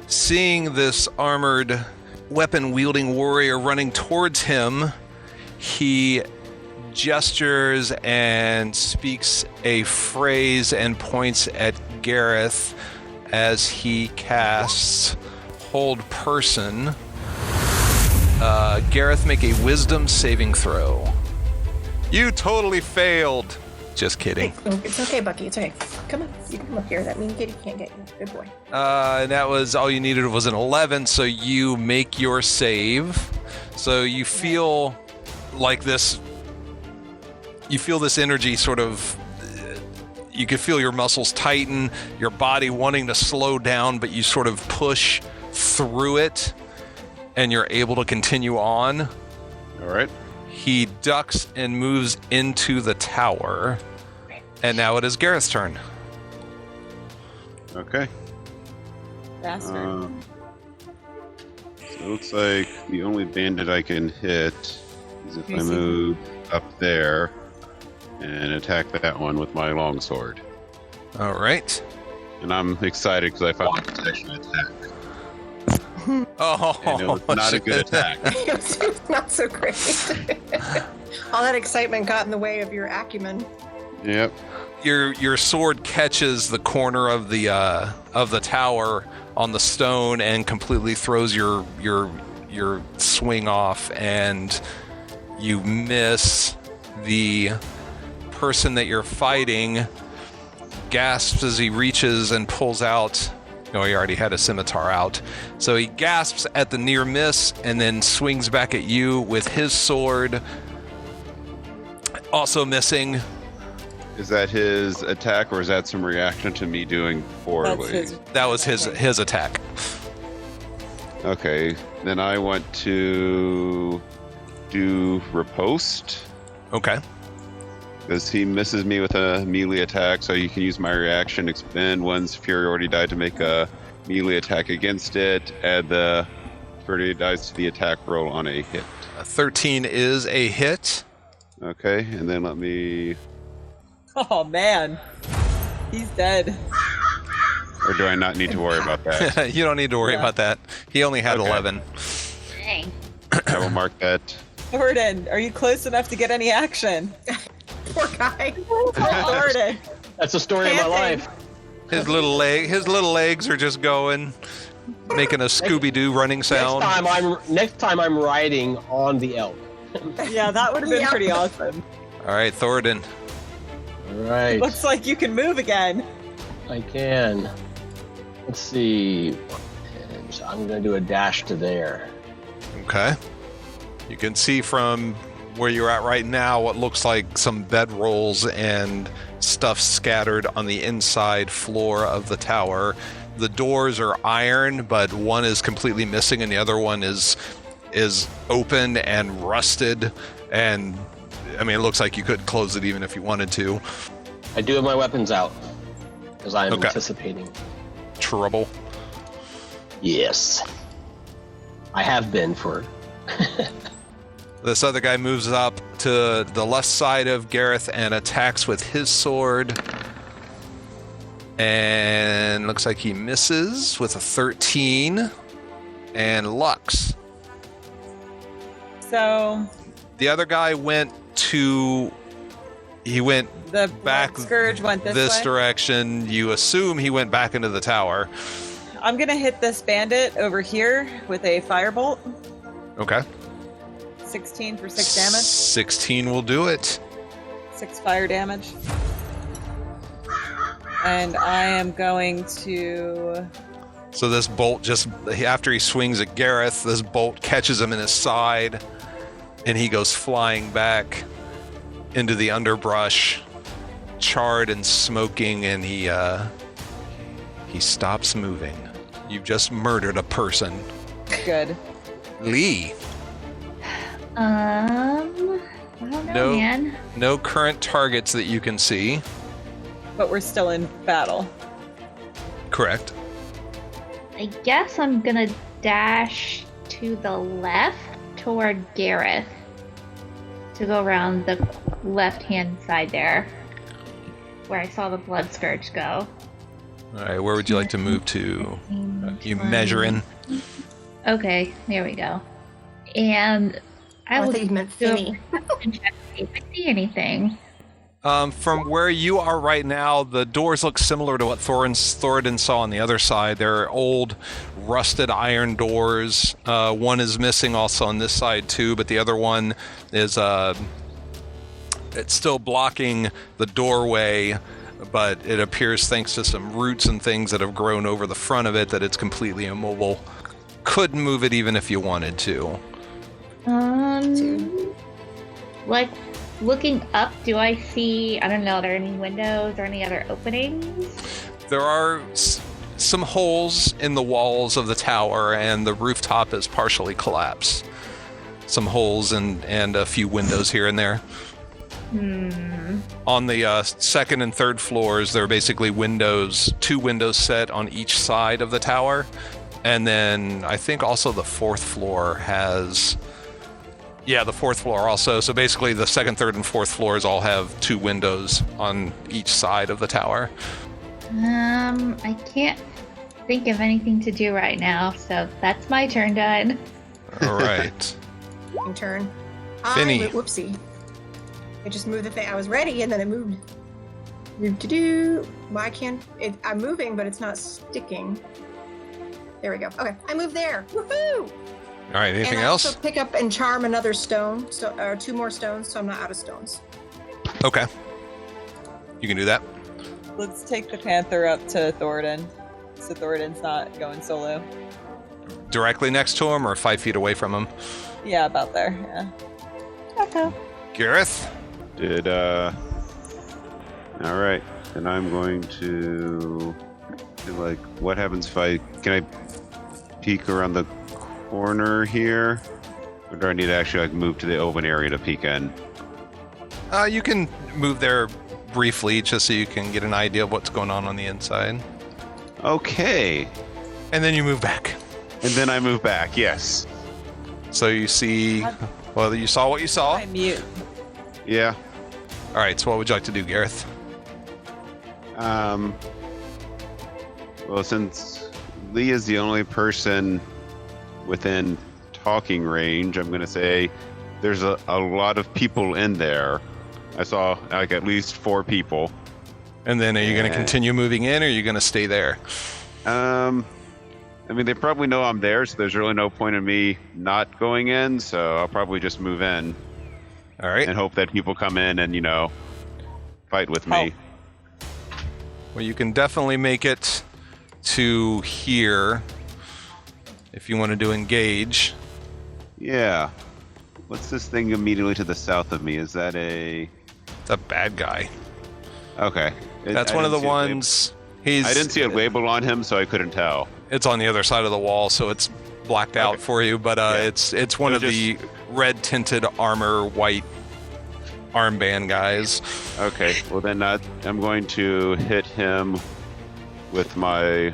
Seeing this armored, weapon-wielding warrior running towards him, he gestures and speaks a phrase and points at Gareth as he casts Hold Person. Gareth, make a wisdom saving throw. You totally failed. Just kidding. It's okay, Bucky. It's okay. Come on. You can come up here. That means Kitty can't get you. Good boy. And that was all you needed was an 11, so you make your save. So you feel like this... You feel this energy sort of... You can feel your muscles tighten, your body wanting to slow down, but you sort of push through it, and you're able to continue on. All right. He ducks and moves into the tower. And now it is Gareth's turn. Okay. Bastard. So it looks like the only bandit I can hit is if I move up there and attack that one with my longsword. All right. And I'm excited because I found a protection attack. Oh, and it was not a good attack. It's not so great. All that excitement got in the way of your acumen. Yep. Your sword catches the corner of the tower on the stone and completely throws your swing off, and you miss. The person that you're fighting gasps as he reaches and pulls out. No, he already had a scimitar out. So he gasps at the near miss and then swings back at you with his sword. Also missing. Is that his attack, or is that some reaction to me doing poorly? That was his attack. Okay, then I want to do riposte. Okay. Because he misses me with a melee attack, so you can use my reaction, expend one superiority die to make a melee attack against it, add the superiority dice to the attack roll on a hit. 13 is a hit. Okay, and then let me... Oh, man. He's dead. Or do I not need to worry about that? You don't need to worry about that. He only had 11. Dang. I will mark that. Gordon, are you close enough to get any action? Poor guy. Gordon. That's the story of my life. His little legs are just going, making a Scooby-Doo running sound. Next time I'm riding on the elk. Yeah, that would have been pretty awesome. All right, Thoradin. All right. Looks like you can move again. I can. Let's see. So I'm going to do a dash to there. Okay. You can see from where you're at right now what looks like some bedrolls and stuff scattered on the inside floor of the tower. The doors are iron, but one is completely missing and the other one is open and rusted, and I mean it looks like you could close it even if you wanted to. I do have my weapons out because I am anticipating trouble. Yes. I have been for This other guy moves up to the left side of Gareth and attacks with his sword. And looks like he misses with a 13. And Lux. So... The other guy went back Scourge went this way? direction. You assume he went back into the tower. I'm going to hit this bandit over here with a firebolt. Okay. 16 for 6 damage. 16 will do it. 6 fire damage. And I am going to... So this bolt just, after he swings at Gareth, this bolt catches him in his side, and he goes flying back into the underbrush, charred and smoking, and he stops moving. You've just murdered a person. Good. Lee. I don't know, man. No current targets that you can see. But we're still in battle. Correct. I guess I'm gonna dash to the left toward Gareth to go around the left-hand side there, where I saw the blood scourge go. All right, where would you like to move to? You measure in. Okay, there we go. And I thought you meant Finny. And check if I see anything. From where you are right now, the doors look similar to what Thoradin saw on the other side. They're old, rusted iron doors. One is missing also on this side too, but the other one is it's still blocking the doorway, but it appears, thanks to some roots and things that have grown over the front of it, that it's completely immobile. Couldn't move it even if you wanted to. Like, looking up, do I see, I don't know, are there any windows or any other openings? There are some holes in the walls of the tower, and the rooftop is partially collapsed. Some holes and a few windows here and there. On the second and third floors, there are basically windows, 2 windows set on each side of the tower. And then I think also the fourth floor has... Yeah, the fourth floor also. So basically the second, third, and fourth floors all have 2 windows on each side of the tower. I can't think of anything to do right now, so that's my turn done. All right. Turn. Finny. Whoopsie. I just moved the thing. I was ready, and then it moved. To do. Why can't it? I'm moving, but it's not sticking. There we go. Okay, I moved there. Woohoo! All right. Anything and I else? also pick up and charm another stone, or 2 more stones, so I'm not out of stones. Okay. You can do that. Let's take the panther up to Thoradin, so Thoradin's not going solo. Directly next to him, or 5 feet away from him? Yeah, about there. Yeah. Okay. Gareth? All right. And I'm going to do, like, what happens if can I peek around the corner here? Or do I need to actually, like, move to the open area to peek in? You can move there briefly, just so you can get an idea of what's going on the inside. Okay. And then you move back. And then I move back, yes. So you see... Well, you saw what you saw. I'm mute. Yeah. All right, so what would you like to do, Gareth? Well, since Lee is the only person within talking range, I'm going to say there's a lot of people in there. I saw, like, at least 4 people. And then are you going to continue moving in, or are you going to stay there? I mean, they probably know I'm there, so there's really no point in me not going in, so I'll probably just move in. All right. And hope that people come in and, fight with me. Well, you can definitely make it to here if you wanted to engage. Yeah. What's this thing immediately to the south of me? Is that a... It's a bad guy. Okay. That's one of the ones... I didn't see a label on him, so I couldn't tell. It's on the other side of the wall, so it's blacked out for you, but it's one of the red-tinted armor, white armband guys. Okay, well then I'm going to hit him with the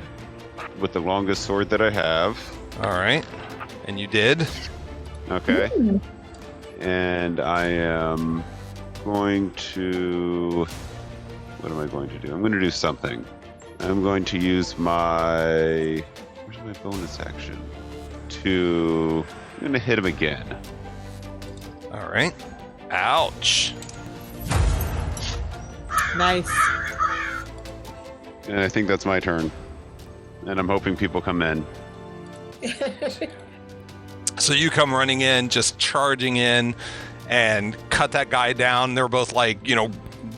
longest sword that I have. All right, and you did. Okay. Ooh. And I am going to... What am I going to do? I'm going to do something. I'm going to use my... Where's my bonus action? I'm going to hit him again. All right. Ouch. Nice. And I think that's my turn. And I'm hoping people come in. So you come running in, just charging in, and cut that guy down. They're both like,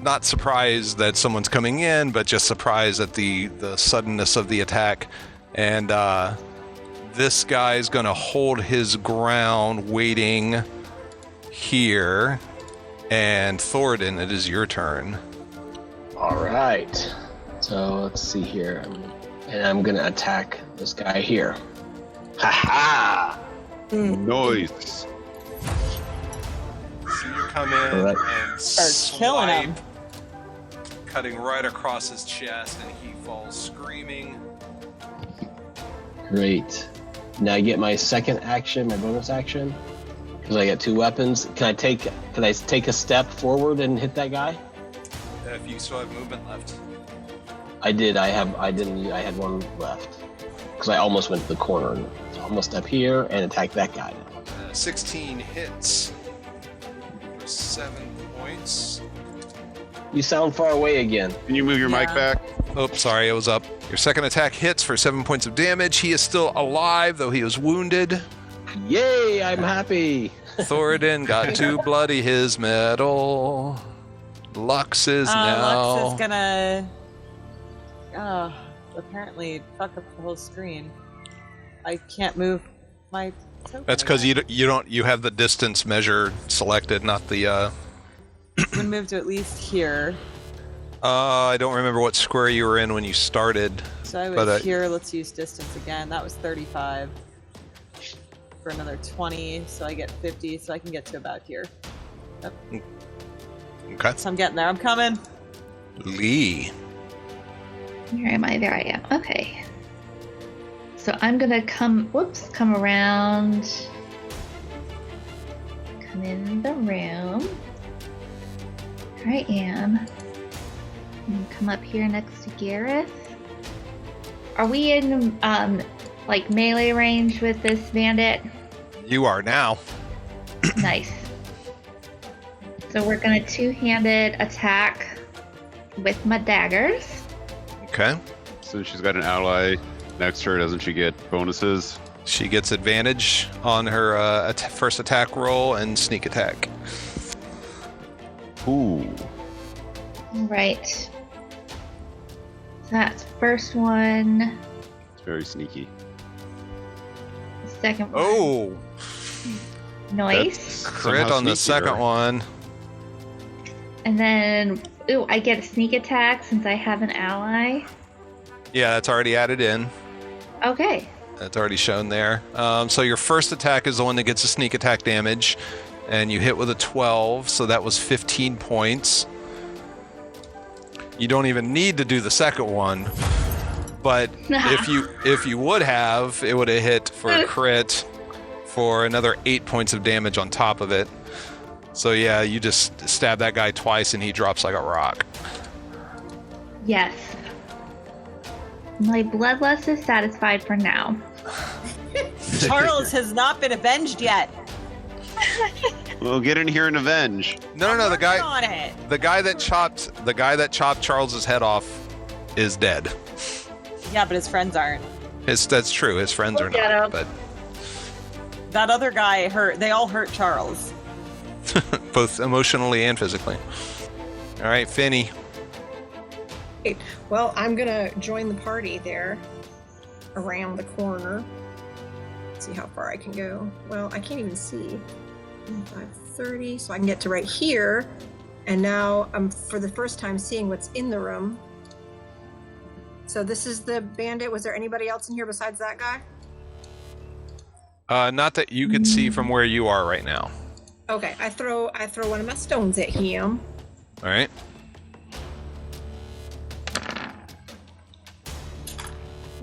not surprised that someone's coming in, but just surprised at the suddenness of the attack. And this guy's going to hold his ground, waiting here. And Thoradin, it is your turn. All right. So let's see here. And I'm going to attack this guy here. Ha-ha! Nice. So you come in and start killing him. Cutting right across his chest, and he falls screaming Great. Now I get my second action, my bonus action, because I got 2 weapons. Can I take a step forward and hit that guy? If you still have movement left. I did. I had 1 left because I almost went to the corner. So I'm gonna step here and attack that guy now. 16 hits for 7 points. You sound far away again. Can you move your mic back? Oh, sorry, it was up. Your second attack hits for 7 points of damage. He is still alive, though he was wounded. Yay! I'm happy. Thoradin got to bloody his medal. Lux is now. Lux is gonna. Apparently fuck up the whole screen. I can't move my token. That's because you have the distance measure selected, not the. I'm gonna move to at least here. I don't remember what square you were in when you started. So I was here. Let's use distance again. That was 35. For another 20, so I get 50, so I can get to about here. Yep. Okay. So I'm getting there. I'm coming. Lee. Where am I? There I am. Okay. So I'm gonna come around. Come in the room. There I am. And come up here next to Gareth. Are we in, like melee range with this bandit? You are now. Nice. So we're gonna two-handed attack with my daggers. Okay. Since she's got an ally next to her, doesn't she get bonuses? She gets advantage on her first attack roll and sneak attack. Ooh. Right. So that's first one. It's very sneaky. Second one. Oh! Nice. Crit on the second one. And then, ooh, I get a sneak attack since I have an ally. Yeah, that's already added in. Okay. That's already shown there. So your first attack is the one that gets a sneak attack damage, and you hit with a 12, so that was 15 points. You don't even need to do the second one, but if you would have, it would have hit for a crit for another 8 points of damage on top of it. So yeah, you just stab that guy twice and he drops like a rock. Yes. My bloodlust is satisfied for now. Charles has not been avenged yet. Well, get in here and avenge. No, the guy on it. the guy that chopped Charles's head off is dead. Yeah, but his friends aren't. That's true. His friends are not, but that other guy hurt. They all hurt Charles. both emotionally and physically. All right, Finny. Well, I'm gonna join the party there around the corner. Let's see how far I can go. Well, I can't even see. 5:30, so I can get to right here. And now I'm for the first time seeing what's in the room. So this is the bandit. Was there anybody else in here besides that guy? Not that you can see from where you are right now. Okay, I throw one of my stones at him. All right.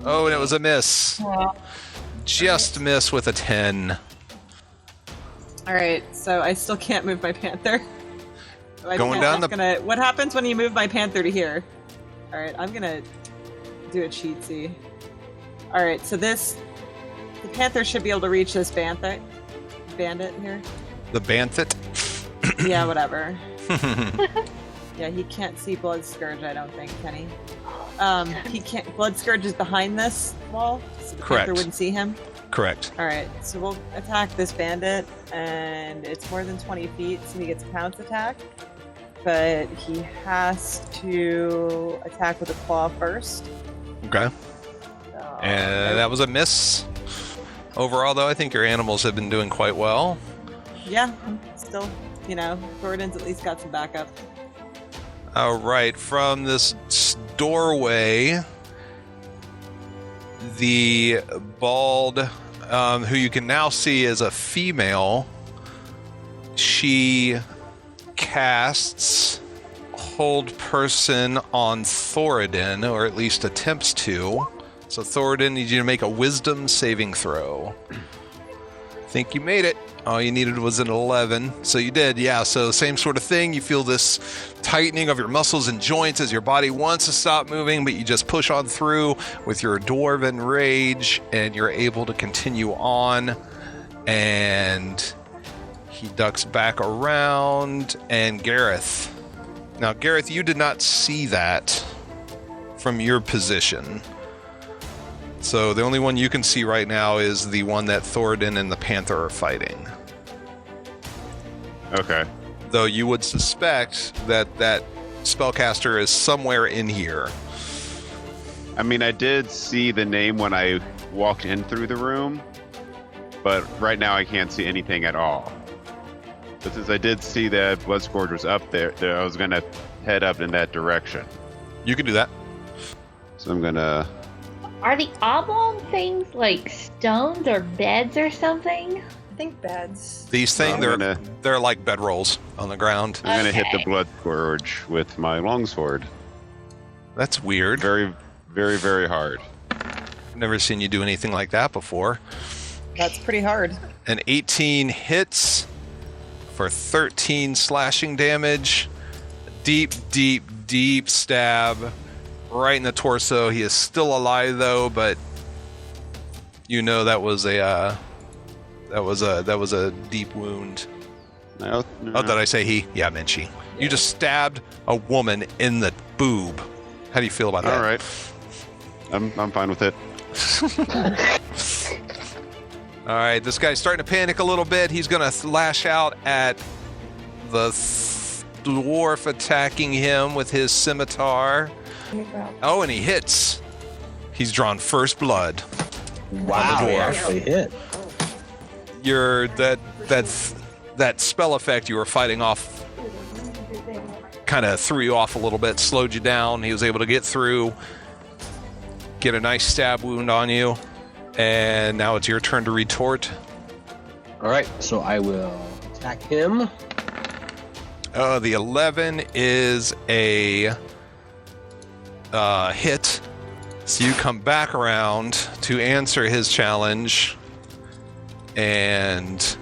Oh, and it was a miss. Just miss with a 10. All right, so I still can't move my panther. Going down the. What happens when you move my panther to here? All right, I'm gonna do a cheatsy. All right, so the panther should be able to reach this bandit here. The bandit. Yeah, whatever. Yeah, he can't see Blood Scourge, I don't think, can he? He can't. Blood Scourge is behind this wall, so the Correct. panther wouldn't see him. Correct. All right, so we'll attack this bandit, and it's more than 20 feet, so he gets a pounce attack. But he has to attack with a claw first. Okay. And that was a miss. Overall, though, I think your animals have been doing quite well. Yeah, still, Thoradin's at least got some backup. All right, from this doorway, the bald, who you can now see is a female, she casts Hold Person on Thoradin, or at least attempts to, So Thoradin needs you to make a wisdom saving throw. I think you made it. All you needed was an 11. So you did, yeah. So same sort of thing. You feel this tightening of your muscles and joints as your body wants to stop moving, but you just push on through with your dwarven rage, and you're able to continue on. And he ducks back around. And Gareth. Now, Gareth, you did not see that from your position. So the only one you can see right now is the one that Thoradin and the Panther are fighting. Okay. Though you would suspect that that spellcaster is somewhere in here. I mean, I did see the name when I walked in through the room, but right now I can't see anything at all. But since I did see that Bloodscourge was up there, I was going to head up in that direction. You can do that. So I'm going to... Are the oblong things like stones or beds or something? I think beds. These things, they're like bedrolls on the ground. I'm going to hit the Bloodscourge with my longsword. That's weird. Very, very, very hard. I've never seen you do anything like that before. That's pretty hard. An 18 hits for 13 slashing damage. Deep, deep, deep stab right in the torso. He is still alive though, but you know that was a deep wound. No. Oh, did I say he? Yeah, I meant she. Yeah. You just stabbed a woman in the boob. How do you feel about that? All right. I'm fine with it. All right, this guy's starting to panic a little bit. He's going to lash out at the dwarf attacking him with his scimitar. Oh, and he hits. He's drawn first blood. Wow, he actually hit. That spell effect you were fighting off kind of threw you off a little bit, slowed you down. He was able to get through, get a nice stab wound on you, and now it's your turn to retort. All right, so I will attack him. The 11 is a hit. So you come back around to answer his challenge and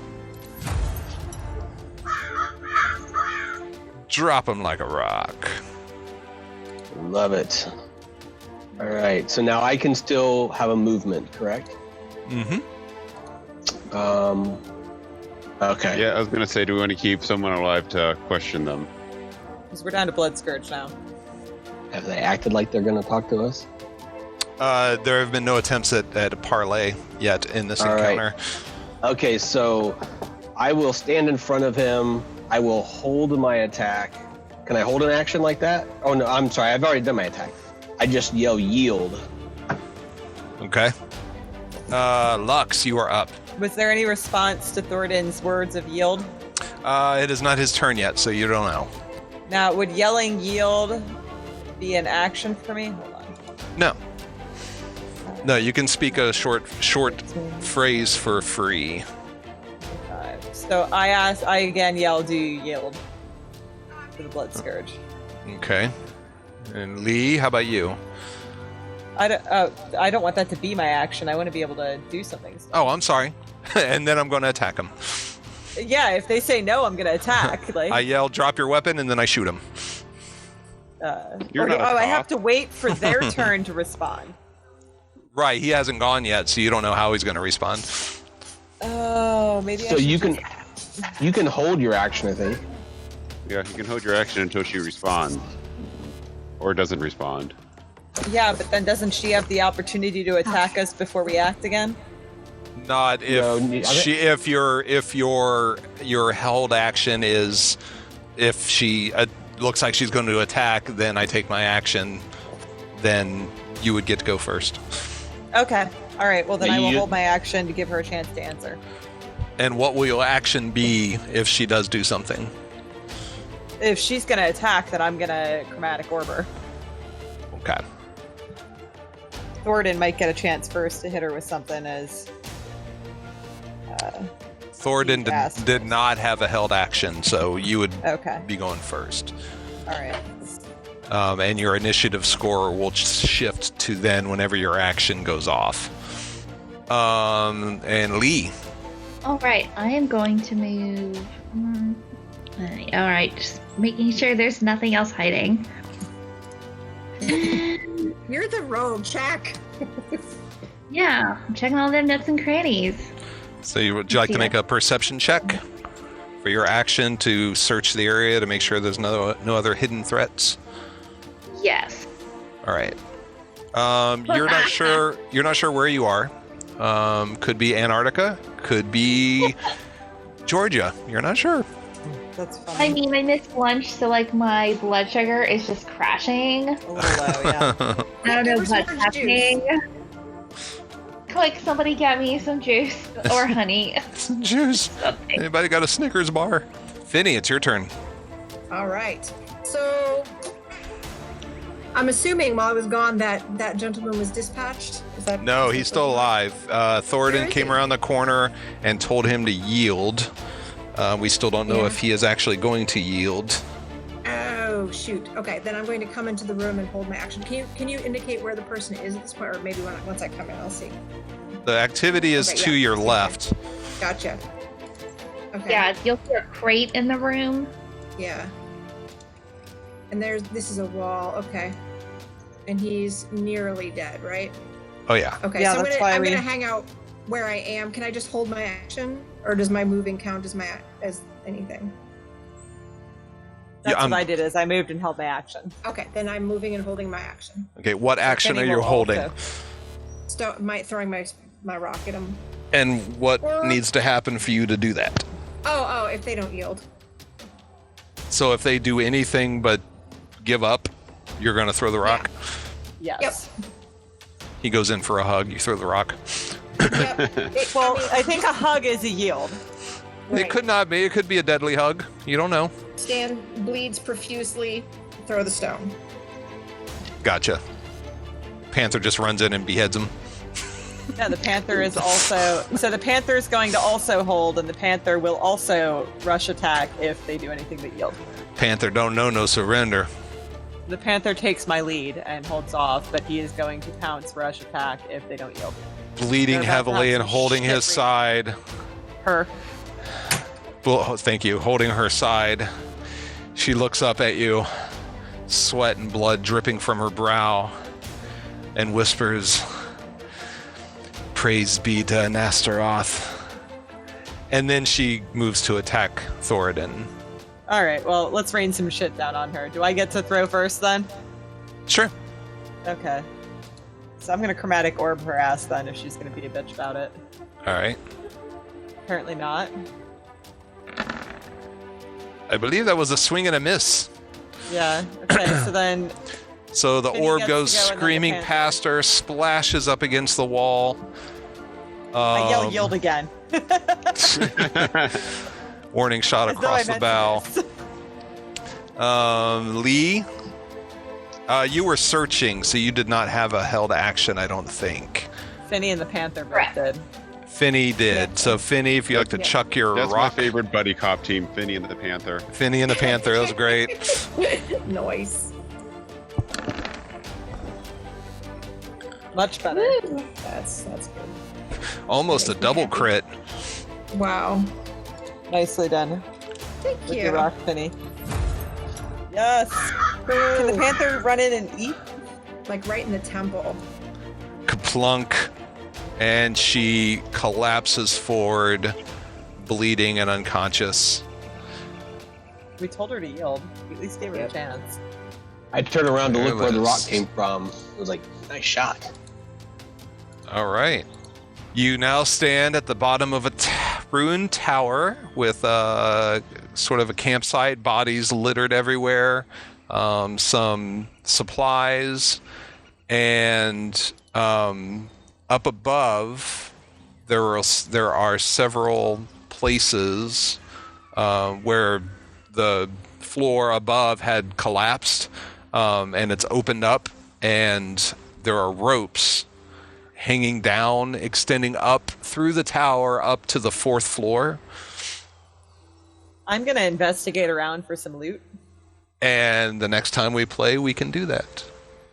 drop him like a rock. Love it. All right, so now I can still have a movement, correct? Mm-hmm. Okay. Yeah, I was going to say, do we want to keep someone alive to question them? Because we're down to Bloodscourge now. Have they acted like they're going to talk to us? There have been no attempts at a parlay yet in this encounter. Right. Okay, so I will stand in front of him. I will hold my attack. Can I hold an action like that? Oh, no, I'm sorry. I've already done my attack. I just yell yield. Okay. Lux, you are up. Was there any response to Thoradin's words of yield? It is not his turn yet, so you don't know. Now, would yelling yield be an action for me? Hold on. No. No, you can speak a short phrase for free. So I again yell, do you yield to the Bloodscourge? Okay. And Lee, how about you? I don't want that to be my action. I want to be able to do something. Oh, I'm sorry. And then I'm going to attack him. Yeah, if they say no, I'm going to attack. Like I yell, drop your weapon, and then I shoot him. I have to wait for their turn to respond. Right, he hasn't gone yet, so you don't know how he's going to respond. Oh, maybe. So you can hold your action, I think. Yeah, you can hold your action until she responds, or doesn't respond. Yeah, but then doesn't she have the opportunity to attack us before we act again? Not if your held action is if she looks like she's going to attack, then I take my action. Then you would get to go first. Okay. All right. Well, then I will hold my action to give her a chance to answer. And what will your action be if she does do something? If she's going to attack, then I'm going to chromatic orb her. Okay. Thoradin might get a chance first to hit her with something as... Thoradin did not have a held action, so you would be going first. All right. And your initiative score will shift to then whenever your action goes off. And Lee. All right, I am going to move. All right, just making sure there's nothing else hiding. You're the rogue, check. Yeah, I'm checking all their nooks and crannies. So would you like to make a perception check for your action to search the area to make sure there's no other hidden threats? Yes. All right. You're not sure. You're not sure where you are. Could be Antarctica. Could be Georgia. You're not sure. That's funny. I mean, I missed lunch, so like my blood sugar is just crashing. A little low, yeah. I don't know what's happening. Like somebody get me some juice or honey. Some juice. Something. Anybody got a Snickers bar? Finny, it's your turn. All right. So I'm assuming while I was gone that gentleman was dispatched. Is that No, he's still alive. Thoradin came around the corner and told him to yield. We still don't know if he is actually going to yield. Oh shoot. Okay, then I'm going to come into the room and hold my action. Can you indicate where the person is at this point, or maybe once I come in, I'll see. The activity is to your left. Gotcha. Okay. Yeah, you'll see a crate in the room. Yeah. And this is a wall. Okay. And he's nearly dead, right? Oh yeah. Okay. Yeah, so that's I'm gonna hang out where I am. Can I just hold my action, or does my moving count as anything? That's what I did. Is I moved and held my action. Okay, then I'm moving and holding my action. Okay, what action are you holding? Throwing my rock at him. And what needs to happen for you to do that? Oh, if they don't yield. So if they do anything but give up, you're going to throw the rock? Yes. Yep. He goes in for a hug, you throw the rock. Yep. I think a hug is a yield. Right. It could not be. It could be a deadly hug. You don't know. Stan bleeds profusely. Throw the stone. Gotcha. Panther just runs in and beheads him. Yeah, the Panther is also... So the Panther is going to also hold, and the Panther will also rush attack if they do anything but yield. Panther don't know no surrender. The Panther takes my lead and holds off, but he is going to pounce rush attack if they don't yield. Bleeding heavily and holding his side. Her. Well, thank you. Holding her side. She looks up at you, sweat and blood dripping from her brow, and whispers, "Praise be to Nastaroth." And then she moves to attack Thoradin. All right, well, let's rain some shit down on her. Do I get to throw first then? Sure. Okay. So I'm going to chromatic orb her ass then if she's going to be a bitch about it. All right. Apparently not. I believe that was a swing and a miss. Yeah. Okay, so then... So the Finny orb gets goes to go and then the screaming Panther. past her, splashes up against the wall. I yell yield again. Warning shot As though across I the meant bow. Lee, you were searching, so you did not have a held action, I don't think. Finny and the Panther both did. Finny did. So Finny, if you like to chuck your That's rock. my favorite buddy cop team, Finny and the Panther. Finny and the Panther, that was great. Nice. Much better. That's good. Almost a double crit. Wow. Nicely done. Thank With you. your rock, Finny. Yes. Can the Panther run in and eat? Like right in the temple. Kaplunk. And she collapses forward, bleeding and unconscious. We told her to yield. We at least gave her a chance. I turned around to look where the rock Careless. came from. It was like, nice shot. All right. You now stand at the bottom of a ruined tower with sort of a campsite, bodies littered everywhere, some supplies, and up above there are several places where the floor above had collapsed, and it's opened up, and there are ropes hanging down, extending up through the tower up to the 4th floor. I'm going to investigate around for some loot. And the next time we play, we can do that.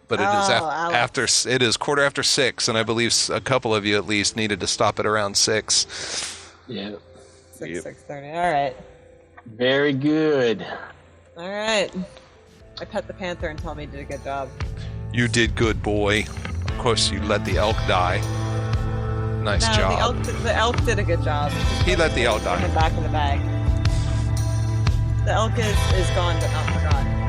But it is after it is 6:15, and I believe a couple of you at least needed to stop at around 6. Yeah. 6:30. All right. Very good. All right. I pet the panther and tell me you did a good job. You did good, boy. Of course, you let the elk die. Nice job. The elk did a good job. He let the elk die. Back in the bag. The elk is gone but not forgotten.